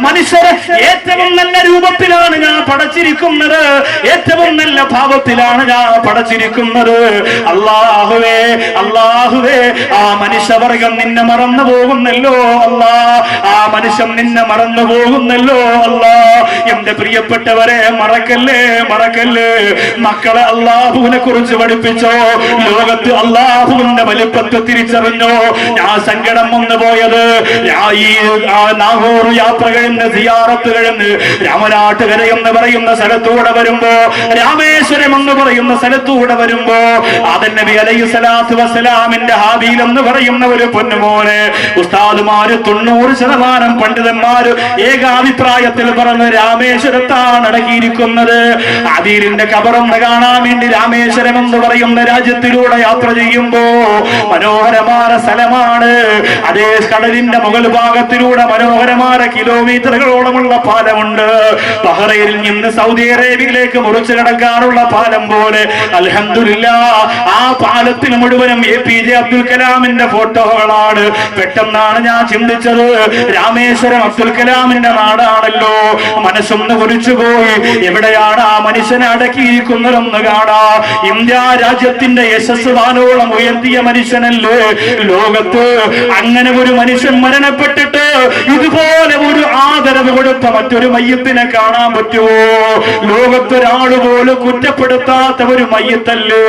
മനുഷ്യരെ ഏറ്റവും നല്ല രൂപത്തിലാണ് ഞാൻ പടച്ചിരിക്കുന്നത്, ഏറ്റവും നല്ല ഭാവത്തിലാണ് ഞാൻ പടച്ചിരിക്കുന്നത്. അല്ലാഹുവേ അല്ലാഹുവേ, ആ മനുഷ്യവർഗം നിന്നെ മറന്നു പോകുന്നല്ലോ അല്ലാ, ആ മനുഷ്യൻ നിന്നെ മറന്നു പോകുന്നല്ലോ അല്ലാ. എന്റെ പ്രിയപ്പെട്ടവരെ, മറക്കല്ലേ മറക്കല്ലേ. മക്കളെ അല്ലാഹുവിനെ കുറിച്ച് പഠിപ്പിച്ചോ, ലോകത്ത് അല്ലാഹുവിന്റെ വലിപ്പത്തെ തിരിച്ചറിഞ്ഞോ. ഞാൻ സങ്കടം വന്നു പോയത്, ഈ നാഗൂർ യാത്ര കഴിഞ്ഞ് സിയാറത്ത് കഴിഞ്ഞ് രാമനാട്ടുകര എന്ന് പറയുന്ന സ്ഥലത്തൂടെ വരുമ്പോ, രാമേശ്വരം എന്ന് പറയുന്ന സ്ഥലത്തൂടെ വരുമ്പോ, ആദം നബി അലൈഹി സ്വലാത്തു വസ്സലാമിന്റെ ഹാബീൽ എന്ന് പറയുന്ന ഒരു പൊന്നുമോനെ ഉസ്താദുമാര് 90% പണ്ഡിതന്മാര് ഏകാഭിപ്രായത്തിൽ പറഞ്ഞ് രാമേശ്വരത്താണ് അടക്കിയിരിക്കുന്നത്. ഹാബീലിന്റെ ഖബറൊന്ന് കാണാൻ വേണ്ടി രാമേശ്വരം എന്ന് പറയുന്ന രാജ്യത്തിലൂടെ യാത്ര ചെയ്യുമ്പോ മനോഹരമായ സ്ഥലമാണ്. അതേ കടലിന്റെ മുകൾ ഭാഗത്തിലൂടെ മനോഹരമായ കിലോമീറ്ററുകളോളമുള്ള പാലമുണ്ട്. ബഹ്റൈനിൽ നിന്ന് സൗദി അറേബ്യയിലേക്ക് മുറിച്ചു കടക്കാനുള്ള പാലം പോലെ. അൽഹംദുലില്ലാഹ്, ആ പാലത്തിൽ മുഴുവനും APJ അബ്ദുൽ കലാമിന്റെ ഫോട്ടോകളാണ്. പെട്ടെന്നാണ് ഞാൻ ചിന്തിച്ചത്, രാമേശ്വരം അബ്ദുൽ കലാമിന്റെ നാടാണല്ലോ. മനസ്സൊന്ന് കുറിച്ചുപോയി, എവിടെയാണ് ആ മനുഷ്യനെ അടക്കിയിരിക്കുന്നതെന്ന് കാണാ. ഇന്ത്യ രാജ്യത്തിന്റെ യശസ് വാനോളം ഉയർത്തിയ മനുഷ്യനല്ലേ ലോകത്ത്. അങ്ങനെ ഒരു മനുഷ്യൻ മരണപ്പെട്ടിട്ട് ഇതുപോലെ ഒരു ആദരവ് കൊടുത്ത മറ്റൊരു മയ്യത്തിനെ കാണാൻ പറ്റുമോ? ലോകത്തൊരാള് പോലും കുറ്റപ്പെടുത്താത്ത ഒരു മയ്യത്തല്ലേ.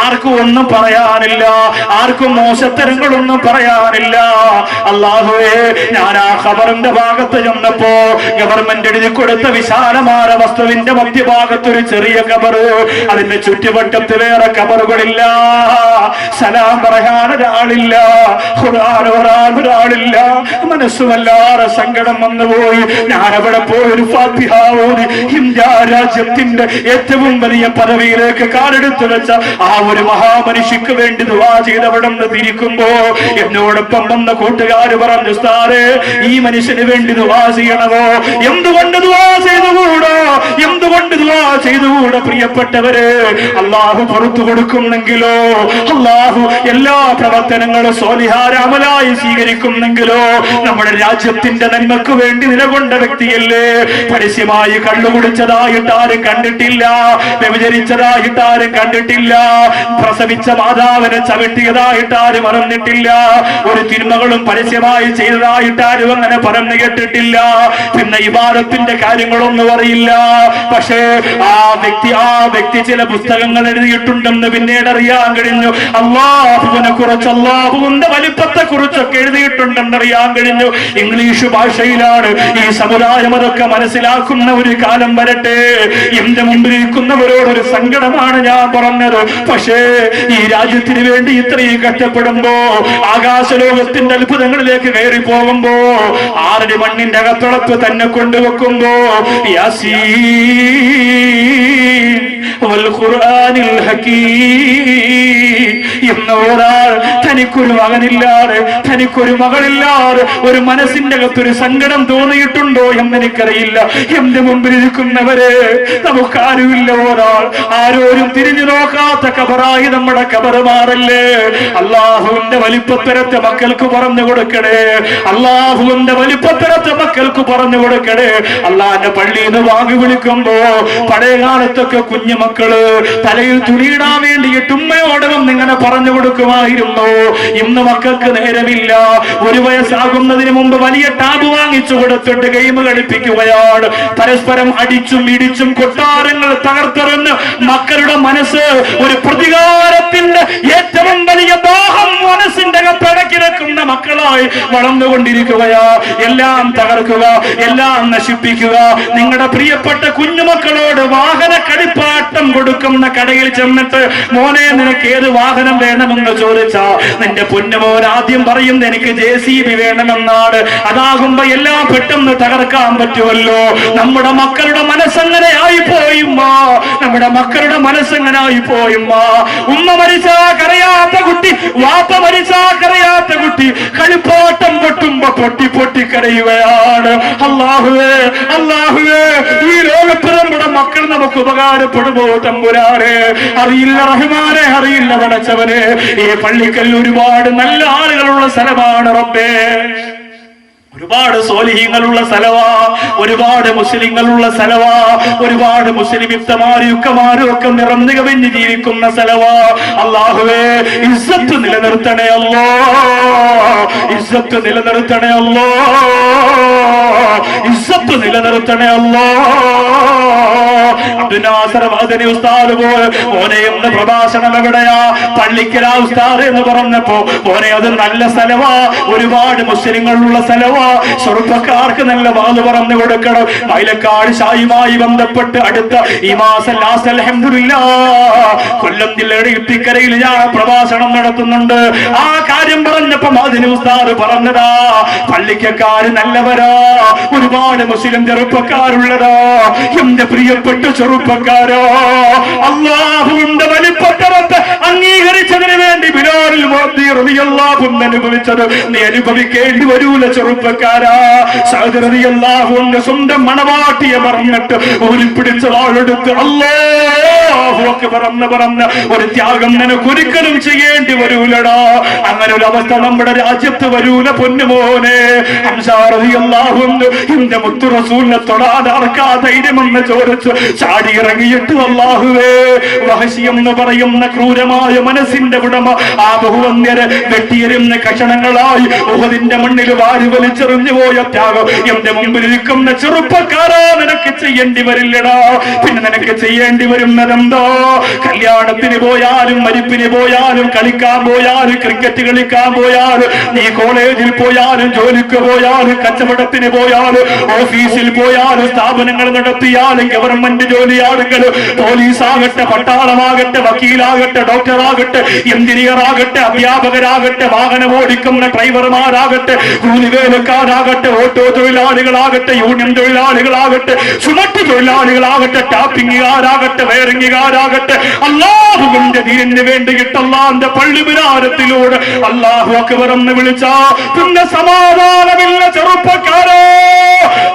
ആർക്കും ഒന്നും പറയാനില്ല, ആർക്കും മോശത്തരങ്ങളൊന്നും പറയാനില്ല. അല്ലാഹുവേ, ഞാൻ ആ ഖബറിന്റെ ഭാഗത്ത് ചെന്നപ്പോ ഗവൺമെന്റ് എഴുതി കൊടുത്ത വിശാലമായ വസ്തുവിന്റെ മധ്യഭാഗത്ത് ഒരു ചെറിയ ഖബറ്, അതിന്റെ ചുറ്റുവട്ടത്ത് വേറെ ഖബറുകളില്ല, സലാം പറയാൻ ഒരാളില്ല, ഖുർആൻ ഓതാൻ ഒരാളില്ല. മനസ്സുമല്ലാതെ സങ്കടം വന്നുപോയി. ഞാൻ അവിടെ പോയി ഒരു ഫാത്തിഹ ഓതി ഇന്ത്യ രാജ്യത്തിന്റെ ഏറ്റവും വലിയ പദവിയിലേക്ക് കാലെടുത്തു വെച്ച ആ ഒരു മഹാമനുഷ്യക്ക് വേണ്ടി ദുആ ചെയ്തവിടെ നിന്ന് തിരിക്കുമ്പോ എന്നോടൊപ്പം വന്ന കൂട്ടുകാര് പറഞ്ഞു, ഉസ്താദേ, ഈ മനുഷ്യന് വേണ്ടി ദുആ ചെയ്യണമോ? എന്തുകൊണ്ട് ദുആ ചെയ്തുകൂടോ? എന്തുകൊണ്ട് ദുആ ചെയ്തുകൂടെ? പ്രിയപ്പെട്ടവരെ, അല്ലാഹു പുറത്തു കൊടുക്കുന്നെങ്കിലോ, അല്ലാഹു എല്ലാ പ്രവർത്തനങ്ങളും സ്വാലിഹായ അമലായി സ്വീകരിക്കുന്നെങ്കിലോ, നമ്മുടെ രാജ്യത്തിന്റെ നന്മക്ക് വേണ്ടി നിലകൊണ്ട വ്യക്തിയല്ലേ. പരസ്യമായി കള്ളുകുടിച്ചതായിട്ട് ആരും കണ്ടിട്ടില്ല, വ്യഭിചരിച്ചതായിട്ട് ആരും കണ്ടിട്ടില്ല, പ്രസവിച്ച മാതാവിനെ ചവിട്ടിയതായിട്ട് ആരും അറിഞ്ഞിട്ടില്ല, ഒരു തിന്മകളും പരസ്യമായി ചെയ്തതായിട്ട് ആരും അങ്ങനെ പറഞ്ഞു കേട്ടിട്ടില്ല. പിന്നെ ഇബാദത്തിന്റെ കാര്യങ്ങളൊന്നും അറിയില്ല. പക്ഷേ ആ വ്യക്തി ചില പുസ്തകങ്ങൾ എഴുതിയിട്ടുണ്ടെന്ന് പിന്നീട് അറിയാൻ കഴിഞ്ഞു. അല്ലാഹുവിനെ കുറിച്ച്, അല്ലാഹുവിന്റെ വലിപ്പത്തെ കുറിച്ചൊക്കെ എഴുതിയിട്ടുണ്ടെന്ന് അറിയാൻ കഴിഞ്ഞു. ഇംഗ്ലീഷ് ഭാഷയിലാണ് ഈ സമുദായം അതൊക്കെ മനസ്സിലാക്കുന്ന ഒരു കാലം വരട്ടെ. എന്റെ മുമ്പിലിരിക്കുന്നവരോടൊരു സങ്കടമാണ് ഞാൻ പറഞ്ഞത്. പക്ഷേ ഈ രാജ്യത്തിന് വേണ്ടി ഇത്രയും കഷ്ടപ്പെടുമ്പോ, ആകാശലോകത്തിന്റെ അത്ഭുതങ്ങളിലേക്ക് കയറി പോകുമ്പോ, 6 അടി മണ്ണിന്റെ അകത്തുളപ്പ് തന്നെ കൊണ്ടുവെക്കുമ്പോ, യാസീൻ വൽ ഖുർആനിൽ ഹകീം എന്ന ഒരാൾ, തനിക്കൊരു മകനില്ലാതെ, തനിക്കൊരു മകളില്ലാതെ ഒരു മനസ്സിന്റെ അകത്തൊരു സങ്കടം തോന്നിയിട്ടുണ്ടോ എന്നെനിക്കറിയില്ല. എന്റെ മുമ്പിലിരിക്കുന്നവരെ, നമുക്കാരുമില്ല ഒരാൾ, ആരോരും തിരിഞ്ഞു നോക്കാത്ത ഖബറായി നമ്മുടെ ഖബറ് മാറല്ലേ. അല്ലാഹുവിന്റെ വലിപ്പത്തരത്തെ മക്കൾക്ക് പറഞ്ഞു കൊടുക്കണേ, അല്ലാഹുവിന്റെ വലിപ്പത്തരത്തെ മക്കൾക്ക് പറഞ്ഞു കൊടുക്കണേ. അല്ലാഹുവിന്റെ പള്ളിയിൽ നിന്ന് വാങ്ങി വിളിക്കുമ്പോ, പഴയ കാലത്തൊക്കെ കുഞ്ഞുമക്കള് തലയിൽ തുണിയിടാൻ വേണ്ടിയിട്ട് ഉമ്മയോടകം ഇങ്ങനെ പറഞ്ഞു കൊടുക്കുമായിരുന്നു. ഇന്ന് മക്കൾക്ക് നേരമില്ല. 1 വയസ്സാകുന്നതിന് മുമ്പ് വലിയ ടാബ് വാങ്ങിച്ചു കൊടുത്തിട്ട് ഗെയിം കളിപ്പിക്കുകയാണ്. പരസ്പരം അടിച്ചും ഇടിച്ചും കൊട്ടാരങ്ങൾ തകർത്തെറിഞ്ഞ് മക്കളുടെ മനസ്സ് ഒരു പ്രതികാരത്തിന്റെ ഏറ്റവും വലിയ ദാഹം മനസ്സിന്റെ അകത്തടക്കി വെക്കുന്ന മക്കളായി വളർന്നുകൊണ്ടിരിക്കുകയാ. എല്ലാം തകർക്കുക, എല്ലാം നശിപ്പിക്കുക. നിങ്ങളുടെ പ്രിയപ്പെട്ട കുഞ്ഞുമക്കളോട് വാഹന കളിപ്പാട്ടം കൊടുക്കുന്ന കടയിൽ ചെന്നിട്ട്, മോനെ നിനക്ക് ഏത് വാഹനം വേണമെന്ന് ചോദിച്ചാ നിന്റെ പൊന്നുമോൻ ആദ്യം പറയുന്നത് എനിക്ക് JCB വേണമെന്നാണ്. അതാകുമ്പോ എല്ലാം പെട്ടെന്ന് തകർക്കാൻ പറ്റുമല്ലോ. നമ്മുടെ മക്കളുടെ മനസ്സങ്ങനെ ആയിപ്പോയുമ്മ, നമ്മുടെ മക്കളുടെ മനസ്സങ്ങനെ ആയിപ്പോയുമ്മ. ഉമ്മ മരിച്ചാ കരയാത്ത കുട്ടി, വാപ്പ മരിച്ചാ കരയാത്ത കുട്ടി, കളിപ്പാട്ടം പൊട്ടുമ്പോ പൊട്ടി പൊട്ടി കരയുകയാണ്. അല്ലാഹുവേ, അല്ലാഹുവേ, ഈ ലോകത്ത് നമ്മുടെ മക്കൾ നമുക്ക് ഉപകാരപ്പെടുമോ തമ്പുരാനെ? അറിയില്ല റഹ്മാനെ, അറിയില്ല പടച്ചവനെ. ഈ പള്ളിക്കൽ ഒരുപാട് നല്ല ആളുകളുള്ള സ്ഥലമാണ് റബ്ബേ. ഒരുപാട് സ്വാലിഹീങ്ങളുള്ള സ്ഥലവാ, ഒരുപാട് മുസ്ലിങ്ങളുള്ള സ്ഥലവാ, ഒരുപാട് മുസ്ലിം യുക്തമാരും യുക്കമാരും ഒക്കെ നിറഞ്ഞു കവിഞ്ഞ് ജീവിക്കുന്ന സ്ഥലവാ. അല്ലാഹുവേ, ഇസ്സത്ത് നിലനിർത്തണേ അല്ലാ, ഇസ്സത്ത് നിലനിർത്തണേ അല്ലാ, ഇസ്സത്ത് നിലനിർത്തണേ അല്ലാ. അബ്ദുൽ നാസർ മദനി ഉസ്താദ് പോലെ മോനെ ഒന്ന് പ്രഭാഷണം എവിടെയാ? പള്ളിക്കലാ ഉസ്താദ് എന്ന് പറഞ്ഞപ്പോ മോനെ അത് നല്ല സ്ഥലവാ, ഒരുപാട് മുസ്ലിങ്ങളുള്ള സ്ഥലവാ, ചെറുപ്പക്കാർക്ക് നല്ല വാത് പറഞ്ഞു കൊടുക്കണം. മൈലക്കാട് ഷായുമായി ബന്ധപ്പെട്ട് അടുത്ത ഈ മാസം ലാസ്റ്റ് അൽഹംദുലില്ലാഹ് കൊല്ലം ജില്ലയുടെ ഇത്തിക്കരയിൽ ഞാൻ പ്രഭാഷണം നടത്തുന്നുണ്ട്. ആ കാര്യം പറഞ്ഞപ്പോ മദനി ഉസ്താദ് പറഞ്ഞതാ, പള്ളിക്കക്കാര് നല്ലവരാ, ഒരുപാട് മുസ്ലിം ചെറുപ്പക്കാരുള്ളതാ. എന്റെ പ്രിയപ്പെട്ട ചെറുപ്പക്കാരോ, അല്ലാഹുവിന്റെ വലിപ്പത്തരത്തെ അംഗീകരിച്ചതിന് വേണ്ടി ബിലാൽ മുഅദ്ദിൻ റളിയല്ലാഹു അൻഹു അനുഭവിച്ചത് നീ അനുഭവിക്കേണ്ടി വരൂല ചെറുപ്പക്കാരാ. സഅദ് റളിയല്ലാഹു അൻഹു സ്വന്തം മണവാട്ടിയെ പറഞ്ഞിട്ട് ഊരിപ്പിടിച്ച വാളെടുത്ത് അല്ലാഹു അക്ബർ എന്ന് പറഞ്ഞ ഒരു ത്യാഗം നിനക്ക് ഒരിക്കലും ചെയ്യേണ്ടി വരൂലടാ. അങ്ങനെ ഒരു അവസ്ഥ നമ്മുടെ രാജ്യത്ത് വരൂല പൊന്നുമോനെ. ഹംസ റളിയല്ലാഹു അൻഹു എന്റെ മുത്തു റസൂലിനെ തൊടാതെ ആർക്കാ ധൈര്യമെന്ന് ചോദിച്ചു ചാടി ഇറങ്ങിയിട്ട് അല്ലാഹുവേ, വഹശി എന്ന് പറയുന്ന ക്രൂരമായ മനസ്സിന്റെ ഉടമ ആ ബഹുവന്യരെ വെട്ടിയെറിയുന്ന കഷണങ്ങളായി ഉഹദിന്റെ മണ്ണിൽ വാരി വലിച്ചെറിഞ്ഞു പോയ ത്യാഗം എന്റെ മുമ്പിലിരിക്കുന്ന ചെറുപ്പക്കാരാ നിനക്ക് ചെയ്യേണ്ടി വരില്ലടാ. പിന്നെ നിനക്ക് ചെയ്യേണ്ടി വരുന്നതെന്തോ? കല്യാണത്തിന് പോയാലും മരിപ്പിന് പോയാലും കളിക്കാൻ പോയാലും ക്രിക്കറ്റ് കളിക്കാൻ പോയാലും നീ കോളേജിൽ പോയാലും ജോലിക്ക് പോയാലും കച്ചവടത്തിന് പോയാലും ഓഫീസിൽ പോയാലും സ്ഥാപനങ്ങൾ നടത്തിയാലും ഗവൺമെന്റ് ജോലിയാണെങ്കിലും പോലീസ് ആകട്ടെ, പട്ടാളമാകട്ടെ, വക്കീലാകട്ടെ, ഡോക്ടറാകട്ടെ, എഞ്ചിനീയർ ആകട്ടെ, അധ്യാപകരാകട്ടെ, വാഹനം ഓടിക്കുന്ന ഡ്രൈവർമാരാകട്ടെ, കൂലിവേലക്കാരാകട്ടെ, ഓട്ടോ തൊഴിലാളികളാകട്ടെ, യൂണിയൻ തൊഴിലാളികളാകട്ടെ, ചുമട്ട് തൊഴിലാളികളാകട്ടെ, ടാപ്പിംഗുകാരാകട്ടെ, വയറിംഗുകാരാകട്ടെ, അല്ലാഹുവിന്റെ ദീനിന് വേണ്ടിയിട്ട് അല്ലാഹുവിന്റെ പള്ളിവിരാരത്തിലൂടെ അല്ലാഹു അക്ബർ എന്ന് വിളിച്ചാ പിന്നെ സമാധാനമില്ല ചെറുപ്പക്കാരോ.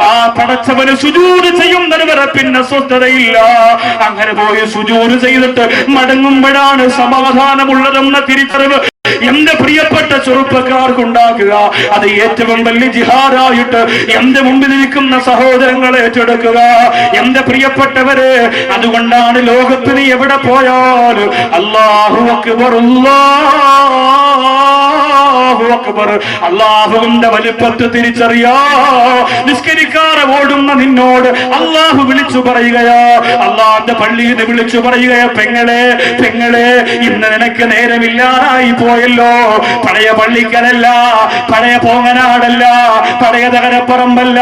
ആ പടച്ചവന് സുജൂദ് ചെയ്യുന്നവരെ പിന്നെ സ്വസ്ഥതയില്ല. അങ്ങനെ പോയി സുജൂദ് ചെയ്തിട്ട് മടങ്ങുമ്പോഴാണ് സമാധാനമുള്ളതെന്ന തിരിച്ചറിവ് എന്റെ പ്രിയപ്പെട്ട ചെറുപ്പക്കാർക്ക് ഉണ്ടാക്കുക. അത് ഏറ്റവും വലിയ ജിഹാദായിട്ട് എന്റെ മുമ്പിലിരിക്കുന്ന സഹോദരങ്ങളെ ഏറ്റെടുക്കുക. എന്റെ പ്രിയപ്പെട്ടവരെ, അതുകൊണ്ടാണ് ലോകത്ത് നീ എവിടെ പോയാലും അല്ലാഹു അക്ബർ, അല്ലാഹു അക്ബർ, അല്ലാഹുവിന്റെ വലിപ്പത്തെ തിരിച്ചറിയാ. നിസ്കരിക്കാതെ ഓടുന്ന നിന്നോട് അല്ലാഹു വിളിച്ചു പറയുകയാ, അല്ലാഹുവിന്റെ പള്ളിയിൽ നിന്ന് വിളിച്ചു പറയുകയാ, പെങ്ങളെ പെങ്ങളെ, ഇന്ന് നിനക്ക് നേരമില്ലാതായി പോയല്ലോ. പഴയ പള്ളിക്കലല്ല, പഴയ പോങ്ങനാടല്ല, പഴയ തകരപ്പറമ്പല്ല,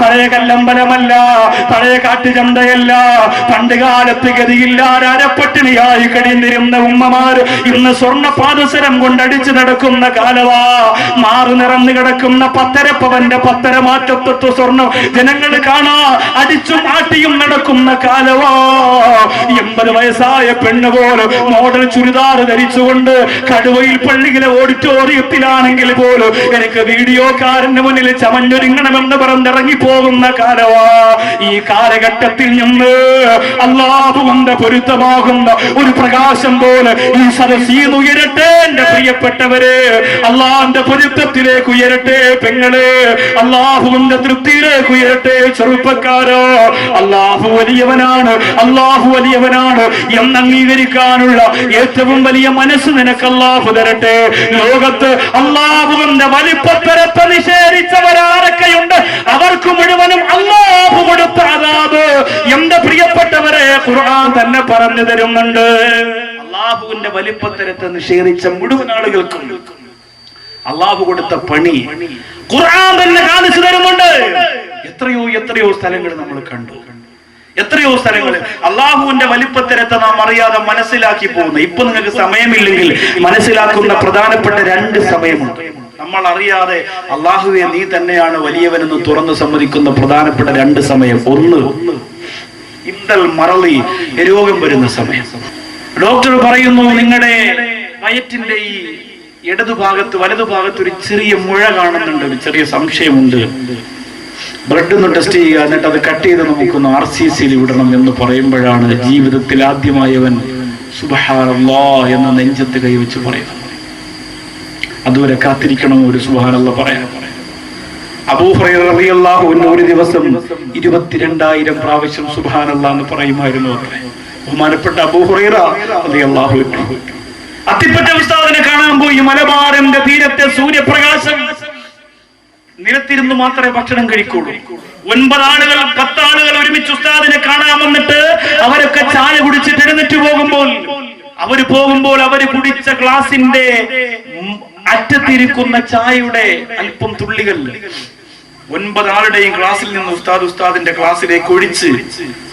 പഴയ കല്ലമ്പലമല്ല, പഴയ കാട്ടുചന്തയല്ല. പണ്ട് കാലത്ത് ഗതിയില്ലാതെ അരപ്പട്ടിണിയായി കഴിഞ്ഞിരുന്ന ഉമ്മമാര് ഇന്ന് സ്വർണ്ണ പാദസരം കൊണ്ടടിച്ചു നടക്കുന്ന കാലവാ. മാറു നിറഞ്ഞു കിടക്കുന്ന 1.5 പവന്റെ 1.5 മാറ്റത്വ സ്വർണം ജനങ്ങൾ കാണാ അടിച്ചും ആട്ടിയും നടക്കുന്ന കാലവാ. 80 വയസ്സായ പെണ്ണ് പോലും മോഡൽ ചുരിദാർ ധരിച്ചുകൊണ്ട് കടുവയിൽ പള്ളിയിലെ ഓഡിറ്റോറിയത്തിലാണെങ്കിൽ പോലും എനിക്ക് വീഡിയോക്കാരന്റെ മുന്നിൽ ചമഞ്ഞൊരുങ്ങണമെന്ന് പറഞ്ഞിറങ്ങി പോകുന്ന കാലവാ. ഈ കാലഘട്ടത്തിൽ നിന്ന് അല്ലാഹുവിന്റെ പൊരുത്തമാകുന്ന ഒരു പ്രകാശം പോലെ ഈ സദസ്സീന്ന് ഉയരട്ടെ എന്റെ പ്രിയപ്പെട്ടവരെ. അല്ലാഹുവിന്റെ പൊരുത്തത്തിലേക്ക് ഉയരട്ടെ പെങ്ങളെ, അല്ലാഹുവിന്റെ തൃപ്തിയിലേക്ക് ഉയരട്ടെ ചെറുപ്പക്കാരോ. അല്ലാഹു വലിയവനാണ്, അല്ലാഹു വലിയവനാണ് എന്ന് അംഗീകരിക്കാനുള്ള ഏറ്റവും വലിയ മനസ്സ് നിനക്ക് അല്ലാഹു തരട്ടെ. ലോകത്ത് അല്ലാഹുവിന്റെ വലിപ്പത്തരത്തെ നിഷേധിച്ചവരാരൊക്കെയുണ്ട് അവർക്ക് മുഴുവനും അല്ലാഹു കൊടുത്ത അദാബ് എന്റെ പ്രിയപ്പെട്ടവരെ ഖുർആൻ തന്നെ പറഞ്ഞു തരുന്നുണ്ട്. അല്ലാഹുവിന്റെ വലിപ്പത്തരത്തെ നിഷേധിച്ച മുഴുവൻ ആളുകൾക്കും അല്ലാഹു കൊടുത്ത പണി ഖുർആൻ തന്നെ കാണിച്ചു തരുന്നുണ്ട്. എത്രയോ എത്രയോ സ്ഥലങ്ങൾ നമ്മൾ കണ്ടു, എത്രയോ സ്ഥലങ്ങൾ അല്ലാഹുവിന്റെ വലിപ്പത്തരത്തെ നാം അറിയാതെ മനസ്സിലാക്കി പോകുന്നു. ഇപ്പൊ നിങ്ങൾക്ക് സമയമില്ലെങ്കിൽ മനസ്സിലാക്കുന്ന പ്രധാനപ്പെട്ട 2 സമയമുണ്ട്. നമ്മൾ അറിയാതെ അല്ലാഹുവേ നീ തന്നെയാണ് വലിയവനെന്ന് തുറന്നു സമ്മതിക്കുന്ന പ്രധാനപ്പെട്ട 2 സമയം. ഒന്ന്, ഇന്തൽ മറളി, രോഗം വരുന്ന സമയം. ഡോക്ടർ പറയുന്നു നിങ്ങളുടെ വയറ്റിന്റെ ഈ ഇടതുഭാഗത്ത് വലതുഭാഗത്ത് ഒരു ചെറിയ മുഴ കാണുന്നുണ്ട്, ഒരു ചെറിയ സംശയമുണ്ട്, ബ്ലഡ് ഒന്ന് ടെസ്റ്റ് ചെയ്യുക, എന്നിട്ട് അത് കട്ട് ചെയ്ത് നമുക്കൊന്ന് RCCയിൽ വിടണം എന്ന് പറയുമ്പോഴാണ് ജീവിതത്തിൽ ആദ്യമായി അവൻ സുബ്ഹാനല്ലാഹ് എന്ന നെഞ്ചത്ത് കൈവച്ച് പറയുന്നത്. അതുവരെ കാത്തിരിക്കണം ഒരു സുബ്ഹാനല്ലാഹ് പറയാൻ. അബൂ ഹുറൈറ റളിയല്ലാഹു അൻഹു ഒരു ദിവസം 22,000 പ്രാവശ്യം സുബ്ഹാനല്ലാഹ് എന്ന് പറയുമായിരുന്നു. ബഹുമാനപ്പെട്ട അബൂ ഹുറൈറ റളിയല്ലാഹു അൻഹു അത്തിപ്പറ്റ ഉസ്താദിനെ കാണാൻ പോയി. മലബാറിന്റെ തീരത്തെ സൂര്യപ്രകാശം നിലത്തിരുന്ന് മാത്രമേ ഭക്ഷണം കഴിക്കുള്ളൂ. 9 ആളുകൾ 10 ആളുകൾ ഒരുമിച്ച് ഉസ്താദിനെ കാണാൻ വന്നിട്ട് അവരൊക്കെ ചായ കുടിച്ചിട്ട് എഴുന്നേറ്റ് പോകുമ്പോൾ അവര് കുടിച്ച ഗ്ലാസിന്റെ അറ്റത്തിരിക്കുന്ന ചായയുടെ അല്പം തുള്ളികൾ 9 ആളുടെയും ഗ്ലാസിൽ നിന്ന് ഉസ്താദിന്റെ ഗ്ലാസിലേക്ക് ഒഴിച്ച്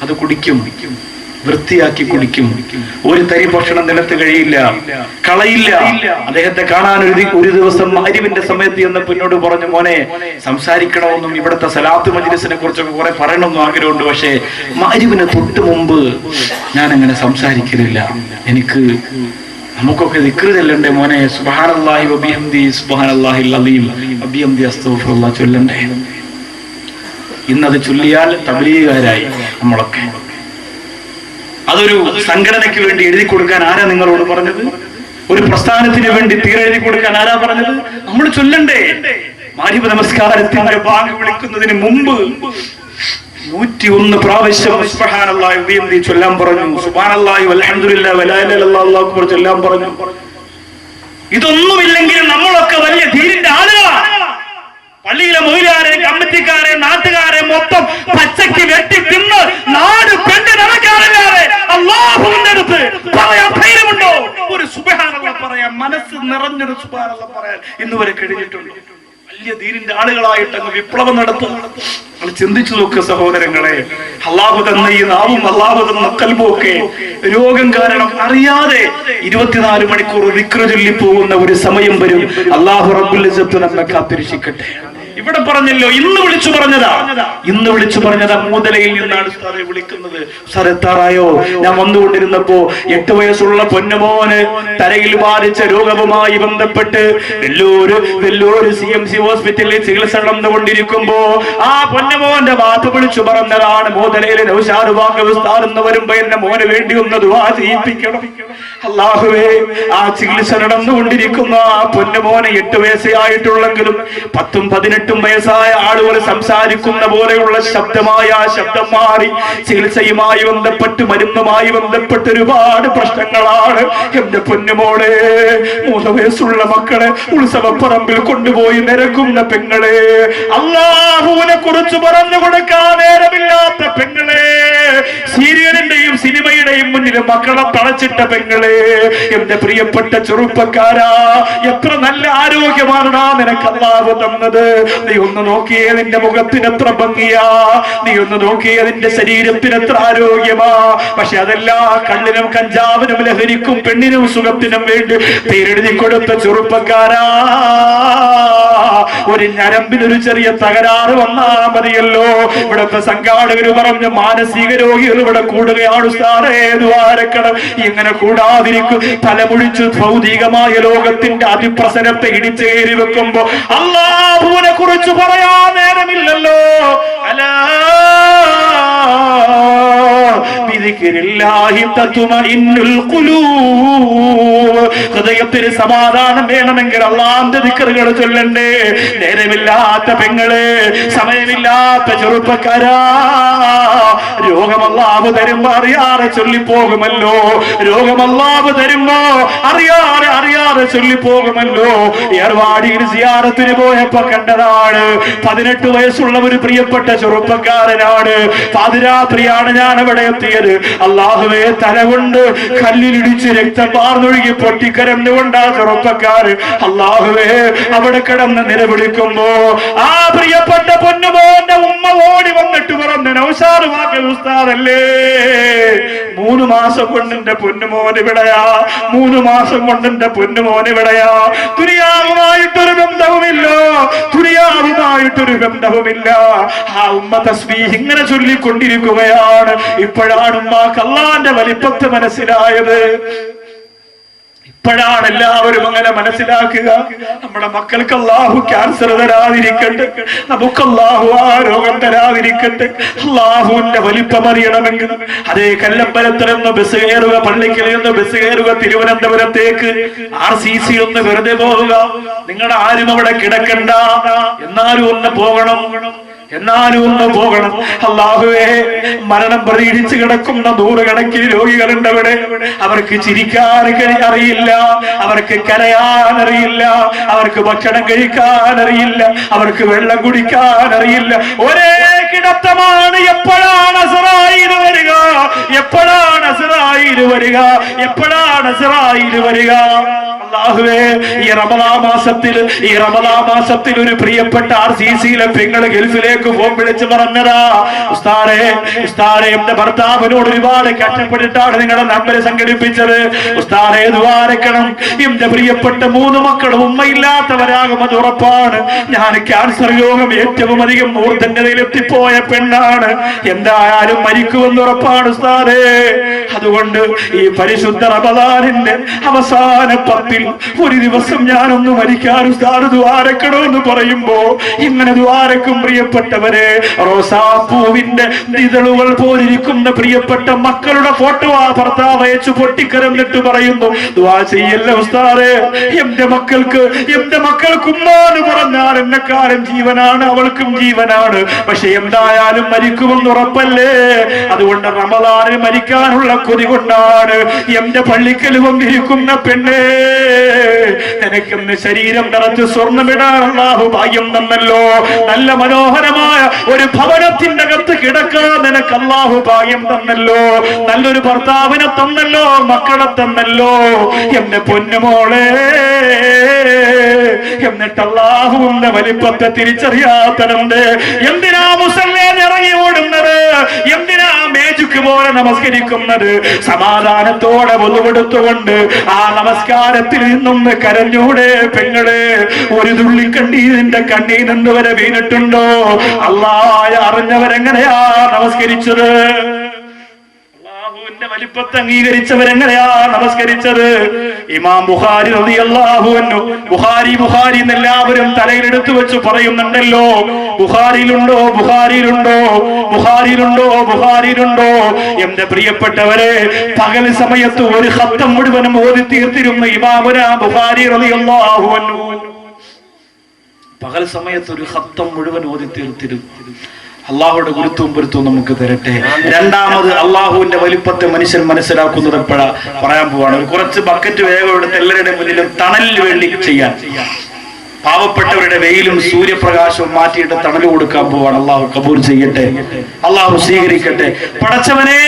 അത് കുടിക്കും, വൃത്തിയാക്കി കുടിക്കും. ഒരു തരി ഭക്ഷണം നിലത്ത് കഴിയില്ല, കളയില്ല. അദ്ദേഹത്തെ കാണാൻ ഒരു ദിവസം മഗ്‌രിബിന്റെ സമയത്ത് എന്നപ്പോൾ എന്നോട് പറഞ്ഞു, മോനെ സംസാരിക്കണമെന്നും ഇവിടുത്തെ സലാത്ത് മജ്‌ലിസിനെ കുറിച്ചൊക്കെ കുറെ പറയണമെന്നും ആഗ്രഹമുണ്ട്, പക്ഷേ മഗ്‌രിബിന് തൊട്ട് മുമ്പ് ഞാൻ അങ്ങനെ സംസാരിക്കുന്നില്ല. നമുക്കൊക്കെ ദിക്ർ ചൊല്ലണ്ടേ മോനെ, സുബ്ഹാനല്ലാഹി വബിഹംദി സുബ്ഹാനല്ലാഹിൽ അലീം വബിഹംദി അസ്തഗ്ഫിറുല്ലാഹ് ചൊല്ലണ്ടേ. ഇന്നത് ചൊല്ലിയാൽ തബ്ലീഗുകാരായി നമ്മളൊക്കെ. അതൊരു സംഘടനയ്ക്ക് വേണ്ടി എഴുതി കൊടുക്കാൻ ആരാ നിങ്ങളോട് പറഞ്ഞത്? ഒരു പ്രസ്ഥാനത്തിന് വേണ്ടി തീരെഴുതി കൊടുക്കാൻ ആരാ പറഞ്ഞത്? നമ്മൾ ചൊല്ലണ്ടേ? മഗ്‌രിബ് നമസ്കാരത്തിന്റെ ബാങ്ക് വിളിക്കുന്നതിന് മുമ്പ് 101 പ്രാവശ്യം സുബ്ഹാനല്ലാഹി വബിഹംദി ചൊല്ലാൻ പറഞ്ഞു. സുബ്ഹാനല്ലാഹി വൽഹംദുലില്ലാഹി വലാ ഇലാഹ ഇല്ലല്ലാഹു അല്ലാഹു അക്ബർ ചൊല്ലാൻ പറഞ്ഞു. ഇതൊന്നുമില്ലെങ്കിൽ നമ്മളൊക്കെ വലിയ ദീനിന്റെ ആളുകളാണ്. പള്ളിയിലെ മൗലവിമാരെ, കമ്മിറ്റിക്കാരെ, നാട്ടുകാരെ മൊത്തം പച്ചയ്ക്ക് വെട്ടി തിന്ന് നാട് പെണ്ണ് നടക്കാറില്ലാതെ അല്ലാഹുവിന്റെ അടുത്ത് പറയാൻ ധൈര്യമുണ്ടോ? ഒരു സുബ്ഹാനല്ലാഹ് പറയാൻ, മനസ്സ് നിറഞ്ഞൊരു സുബ്ഹാനല്ലാഹ് പറയാൻ ഇന്നുവരെ കഴിഞ്ഞിട്ടുണ്ട്. വലിയ ദീനിന്റെ ആളുകളായിട്ട് അങ്ങ് വിപ്ലവം നടത്തും. നമ്മൾ ചിന്തിച്ചു നോക്കുക സഹോദരങ്ങളെ. അല്ലാഹു തന്ന ഈ നാവും അല്ലാഹു തന്ന ഖൽബും ഒക്കെ രോഗം കാരണം അറിയാതെ 24 മണിക്കൂർ ദിക്ർ ചൊല്ലി പോകുന്ന ഒരു സമയം വരും. അല്ലാഹു റബ്ബുൽ ഇസ്സത്ത് നമ്മെ കാത്തിരക്ഷിക്കട്ടെ. ഇവിടെ പറഞ്ഞല്ലോ, ഇന്ന് വിളിച്ചു പറഞ്ഞതാ മൂതലയിൽ നിന്നാണ് ഉസ്താദെ വിളിക്കുന്നത്. ഉസ്താദ് എത്താറായോ? ഞാൻ വന്നുകൊണ്ടിരുന്നപ്പോ 8 വയസ്സുള്ള പൊന്നുമോന് തലയിൽ ബാധിച്ച രോഗവുമായി ബന്ധപ്പെട്ട് വെല്ലൂര് CMC ഹോസ്പിറ്റലിൽ ചികിത്സ നടന്നുകൊണ്ടിരിക്കുമ്പോ ആ പൊന്നുമോന്റെ വാപ്പ വിളിച്ചു പറഞ്ഞതാണ്, മൂതലയിലെ നൗഷാദ് വാഖി ഉസ്താദ് എന്ന് വരുമ്പോ എന്നെ മോന് വേണ്ടി ഒന്ന് ദുആ ചെയ്യിപ്പിക്കണം. അല്ലാഹുവേ, ആ ചികിത്സ നടന്നുകൊണ്ടിരിക്കുന്ന ആ പൊന്നുമോനെ 8 വയസ്സേ ആയിട്ടുള്ളെങ്കിലും 10ഉം 18 വയസ്സായ ആളുകൾ സംസാരിക്കുന്ന പോലെയുള്ള ശബ്ദമായ ശബ്ദം മാറി ചികിത്സയുമായി ബന്ധപ്പെട്ട് മരുന്നുമായി ബന്ധപ്പെട്ട് ഒരുപാട് പ്രശ്നങ്ങളാണ്. എന്റെ പൊന്നുമോളെ, 3 വയസ്സുള്ള മക്കളെ ഉത്സവപ്പറമ്പിൽ കൊണ്ടുപോയി നിരക്കുന്ന പെങ്ങളെ, അല്ലാഹുവിനെ കുറിച്ച് പറഞ്ഞു കൊടുക്കാൻ നേരമില്ലാത്ത പെങ്ങളെ, സീരിയലിന്റെയും സിനിമയുടെയും മുന്നിൽ മക്കളെ തളച്ചിട്ട പെങ്ങളെ, എന്റെ പ്രിയപ്പെട്ട ചെറുപ്പക്കാരാ, എത്ര നല്ല ആരോഗ്യമാണ് നിനക്ക് അല്ലാഹു തന്നത്. നീ ഒന്ന് നോക്കിയേ, നിന്റെ മുഖത്തിന് എത്ര ഭംഗിയാ, നീ ഒന്ന് നോക്കിയേ, നിന്റെ ശരീരത്തിന് എത്ര ആരോഗ്യമാ. പക്ഷെ അതെല്ലാം കള്ളിനും കഞ്ചാവിനും ലഹരിക്കും പെണ്ണിനും സുഖത്തിനും വേണ്ടി പേരെഴുതി കൊടുത്ത ചെറുപ്പക്കാരാ, ഒരു ഞരമ്പിനൊരു ചെറിയ തകരാറ് വന്നാ മതിയല്ലോ. ഇവിടുത്തെ സംഘാടകര് പറഞ്ഞു, മാനസിക രോഗികൾ ഇവിടെ കൂടുകയാണ് ഉസ്താദേ, ദ്വാരക്കണം. ഇങ്ങനെ കൂടാതിരിക്കും. തലമുഴിച്ച് ഭൗതികമായ ലോകത്തിന്റെ അതിപ്രസരത്തെ ഇടിച്ചേരി വെക്കുമ്പോ അല്ലാഹുവിനെ കുറിച്ച് പറയാൻ നേരമില്ലല്ലോ. അലാ ബിദിക്രില്ലാഹി തത്മഇന്നുൽ ഖുലൂബ്. ഹൃദയത്തിന് സമാധാനം വേണമെങ്കിൽ അല്ലാഹുവിന്റെ ദിക്റുകൾ ചൊല്ലണ്ടേ. നേരമില്ലാത്ത പെങ്ങളെ, സമയമില്ലാത്ത ചെറുപ്പക്കാരാ, രോഗം അല്ലാഹു തരുമ്പോ അറിയാതെ ചൊല്ലിപ്പോകുമല്ലോ. രോഗം അല്ലാഹു തരുമ്പോ അറിയാതെ ചൊല്ലിപ്പോകുമല്ലോ. ഏർവാടിയിൽ സിയാറത്തിന് പോയപ്പോ കണ്ടതാണ്. 18 വയസ്സുള്ള ഒരു പ്രിയപ്പെട്ട ചെറുപ്പക്കാരനാണ്. പാതിരാത്രിയാണ് ഞാൻ അവിടെ എത്തിയത്. അല്ലാഹുവേ, തലകൊണ്ട് കല്ലിലിടിച്ച് രക്തം പാർന്നൊഴുകി പൊട്ടിക്കരന്നുകൊണ്ടാ ചെറുപ്പക്കാരൻ അല്ലാഹുവേ അവിടെ കിടന്ന് നിലവിളിക്കുമ്പോ ആ പ്രിയപ്പെട്ട പൊന്നുമോന്റെ ഉമ്മ ഓടി വന്നിട്ട് പറഞ്ഞു, നൗഷാദ് വാഖി ഉസ്താദല്ലേ, 3 മാസം കൊണ്ട് എന്റെ പൊന്നുമോന് വിടയാ, 3 മാസം കൊണ്ട് എന്റെ പൊന്നുമോന് വിടയാ. ദുനിയാവുമായിട്ടൊരു ബന്ധവുമില്ല. ആ ഉമ്മ തസ്ബീഹ് ഇങ്ങനെ ചൊല്ലിക്കൊണ്ടിരിക്കുകയാണ്. ഇപ്പോഴാണ് ഉമ്മാക്ക് അല്ലാഹുവിന്റെ വലിപ്പത്തെ മനസ്സിലായത്. എപ്പോഴാണ് എല്ലാവരും അങ്ങനെ മനസ്സിലാക്കുക? നമ്മുടെ മക്കൾക്ക് അല്ലാഹു ക്യാൻസർ തരാതിരിക്കട്ടെ, നമുക്ക് അല്ലാഹു ആ രോഗം തരാതിരിക്കട്ടെ. അല്ലാഹുവിന്റെ വലിപ്പം അറിയണമെങ്കിൽ അതേ കല്ലമ്പലത്തിൽ നിന്ന് ബസ് കയറുക, പള്ളിക്കൽ നിന്ന് ബസ് കയറുക, തിരുവനന്തപുരത്തേക്ക് RCC ഒന്ന് വെറുതെ പോവുക. നിങ്ങളുടെ ആരും അവിടെ കിടക്കണ്ട, എന്നാലും ഒന്ന് പോകണം, എന്നാലും ഒന്ന് പോകണം. അല്ലാഹുവേ, മരണം പ്രതീക്ഷിച്ച് കിടക്കുന്ന നൂറുകണക്കിന് രോഗികളുണ്ട് അവിടെ. അവർക്ക് ചിരിക്കാൻ അറിയില്ല, അവർക്ക് കരയാൻ അറിയില്ല, അവർക്ക് ഭക്ഷണം കഴിക്കാൻ അറിയില്ല, അവർക്ക് വെള്ളം കുടിക്കാൻ അറിയില്ല. ഒരേ കിടത്തമാണ്. എപ്പോഴാണ് അസ്റായീൽ വരിക? എപ്പോഴാണ് അസ്റായീൽ വരിക? എപ്പോഴാണ് അസ്റായീൽ വരിക? അല്ലാഹുവേ, ഈ റമദാൻ മാസത്തിൽ ഒരു പ്രിയപ്പെട്ട RCCയിലെ പെങ്ങള് ഗൾഫിലേക്ക് ഫോൺ വിളിച്ച് പറഞ്ഞതാ, ഉസ്താദേ എന്റെ ഭർത്താവിനോട് ഒരുപാട് കഷ്ടപ്പെട്ടിട്ടാണ് നിങ്ങളുടെ നമ്പർ സംഘടിപ്പിച്ചത്. ഉസ്താദേ ദ്വാരക്കണം, എന്റെ പ്രിയപ്പെട്ട 3 മക്കളും ഉമ്മയില്ലാത്തവരാകും, അത് ഉറപ്പാണ്. ഞാൻ ക്യാൻസർ രോഗം ഏറ്റവും അധികം മൂർധന്യതയിൽ എത്തിപ്പോയ പെണ്ണാണ്, എന്തായാലും മരിക്കുമെന്ന് ഉറപ്പാണ് ഉസ്താദേ. അതുകൊണ്ട് ഈ പരിശുദ്ധ റമദാനിന്റെ അവസാന 10 ഒരു ദിവസം ഞാനൊന്ന് മരിക്കാൻ ഉസ്താദ് ദ്വാരക്കണമെന്ന് പറയുമ്പോ ഇങ്ങനെ ദ്വാരക്കും പ്രിയപ്പെട്ടവരെ. റോസാപ്പൂവിന്റെ ഇതളുകൾ പോലിരിക്കുന്ന പ്രിയപ്പെട്ട മക്കളുടെ ഫോട്ടോ ആ ഭർത്താവ് അയച്ചു പൊട്ടിക്കരന്നിട്ട് പറയുന്നു, ദുആ ചെയ്യല്ല ഉസ്താദേ, എന്റെ മക്കൾക്ക് ഉമ്മാന്ന് പറഞ്ഞാൽ എന്നെക്കാരൻ ജീവനാണ്, അവൾക്കും ജീവനാണ്, പക്ഷെ എന്തായാലും മരിക്കുമെന്ന് ഉറപ്പല്ലേ. അതുകൊണ്ട് റമദാനിൽ മരിക്കാനുള്ള കൊതി കൊണ്ടാണ് എന്റെ പള്ളിക്കൽ വന്നിരിക്കുന്ന പെണ്ണേ, നിനക്കിന്ന് ശരീരം നിറച്ച് സ്വർണ്ണമിടാൻ അല്ലാഹു ഭാഗ്യം തന്നല്ലോ. നല്ല മനോഹരമായ ഒരു ഭവനത്തിന്റെ അകത്ത് കിടക്കാൻ നിനക്ക് അല്ലാഹു ഭാഗ്യം തന്നല്ലോ. നല്ലൊരു ഭർത്താവിനെ തന്നല്ലോ, മക്കളെ തന്നല്ലോ, എന്റെ പൊന്നുമോളെ. എന്നിട്ട് അല്ലാഹുവിന്റെ വലിപ്പത്തെ തിരിച്ചറിയാത്തതുണ്ട്. എന്തിനാ മുസല്ലേൻ ഇറങ്ങി ഓടുന്നത്? എന്തിനാ മേജുക്ക് പോലെ നമസ്കരിക്കുന്നത്? സമാധാനത്തോടെ ഒന്നുകൊടുത്തുകൊണ്ട് ആ നമസ്കാരത്തിൽ നിന്നൊന്ന് കരഞ്ഞൂടെ പെങ്ങളെ? ഒരു തുള്ളി കണ്ണീരിന്റെ കണ്ണീരെന്ന് വരെ വീണിട്ടുണ്ടോ? അല്ലാഹ് അറിഞ്ഞവരെങ്ങനെയാ നമസ്കരിച്ചത്? അല്ലാഹുവിന്റെ വലിപ്പത്തെ അംഗീകരിച്ചവരെങ്ങനെയാ നമസ്കരിച്ചത്? ഇമാം ബുഖാരി റളിയല്ലാഹു അൻഹു, ബുഖാരി എന്നെല്ലാവരും തലയിലെടുത്തു വെച്ച് പറയുന്നുണ്ടല്ലോ, ബുഖാരിയിലുണ്ടോ? എന്റെ പ്രിയപ്പെട്ടവരെ, പകൽ സമയത്ത് ഒരു ഖത്തം മുഴുവനും ഓതി തീർത്തിരുന്ന ഇമാമുനാ ബുഖാരി റളിയല്ലാഹു അൻഹു പകൽ സമയത്ത് ഒരു ഖത്തം മുഴുവൻ ഓതി തീർത്തിരുന്നു. അള്ളാഹുയുടെ ഗുരുത്വവും പൊരുത്തവും നമുക്ക് തരട്ടെ. രണ്ടാമത്, അള്ളാഹുവിന്റെ വലിപ്പത്തെ മനുഷ്യൻ മനസ്സിലാക്കുന്നത് എപ്പോഴാ പറയാൻ പോവാണ്. ഒരു കുറച്ച് ബക്കറ്റ് വേഗം എടുത്ത് എല്ലാവരുടെ മുന്നിലും തണലിന് വേണ്ടി ചെയ്യാൻ, പാവപ്പെട്ടവരുടെ വെയിലും സൂര്യപ്രകാശവും മാറ്റിയിട്ട് തണല് കൊടുക്കാൻ പോവാണ്. അള്ളാഹു കബൂൽ ചെയ്യട്ടെ, അള്ളാഹു സ്വീകരിക്കട്ടെ. പടച്ചവനെ,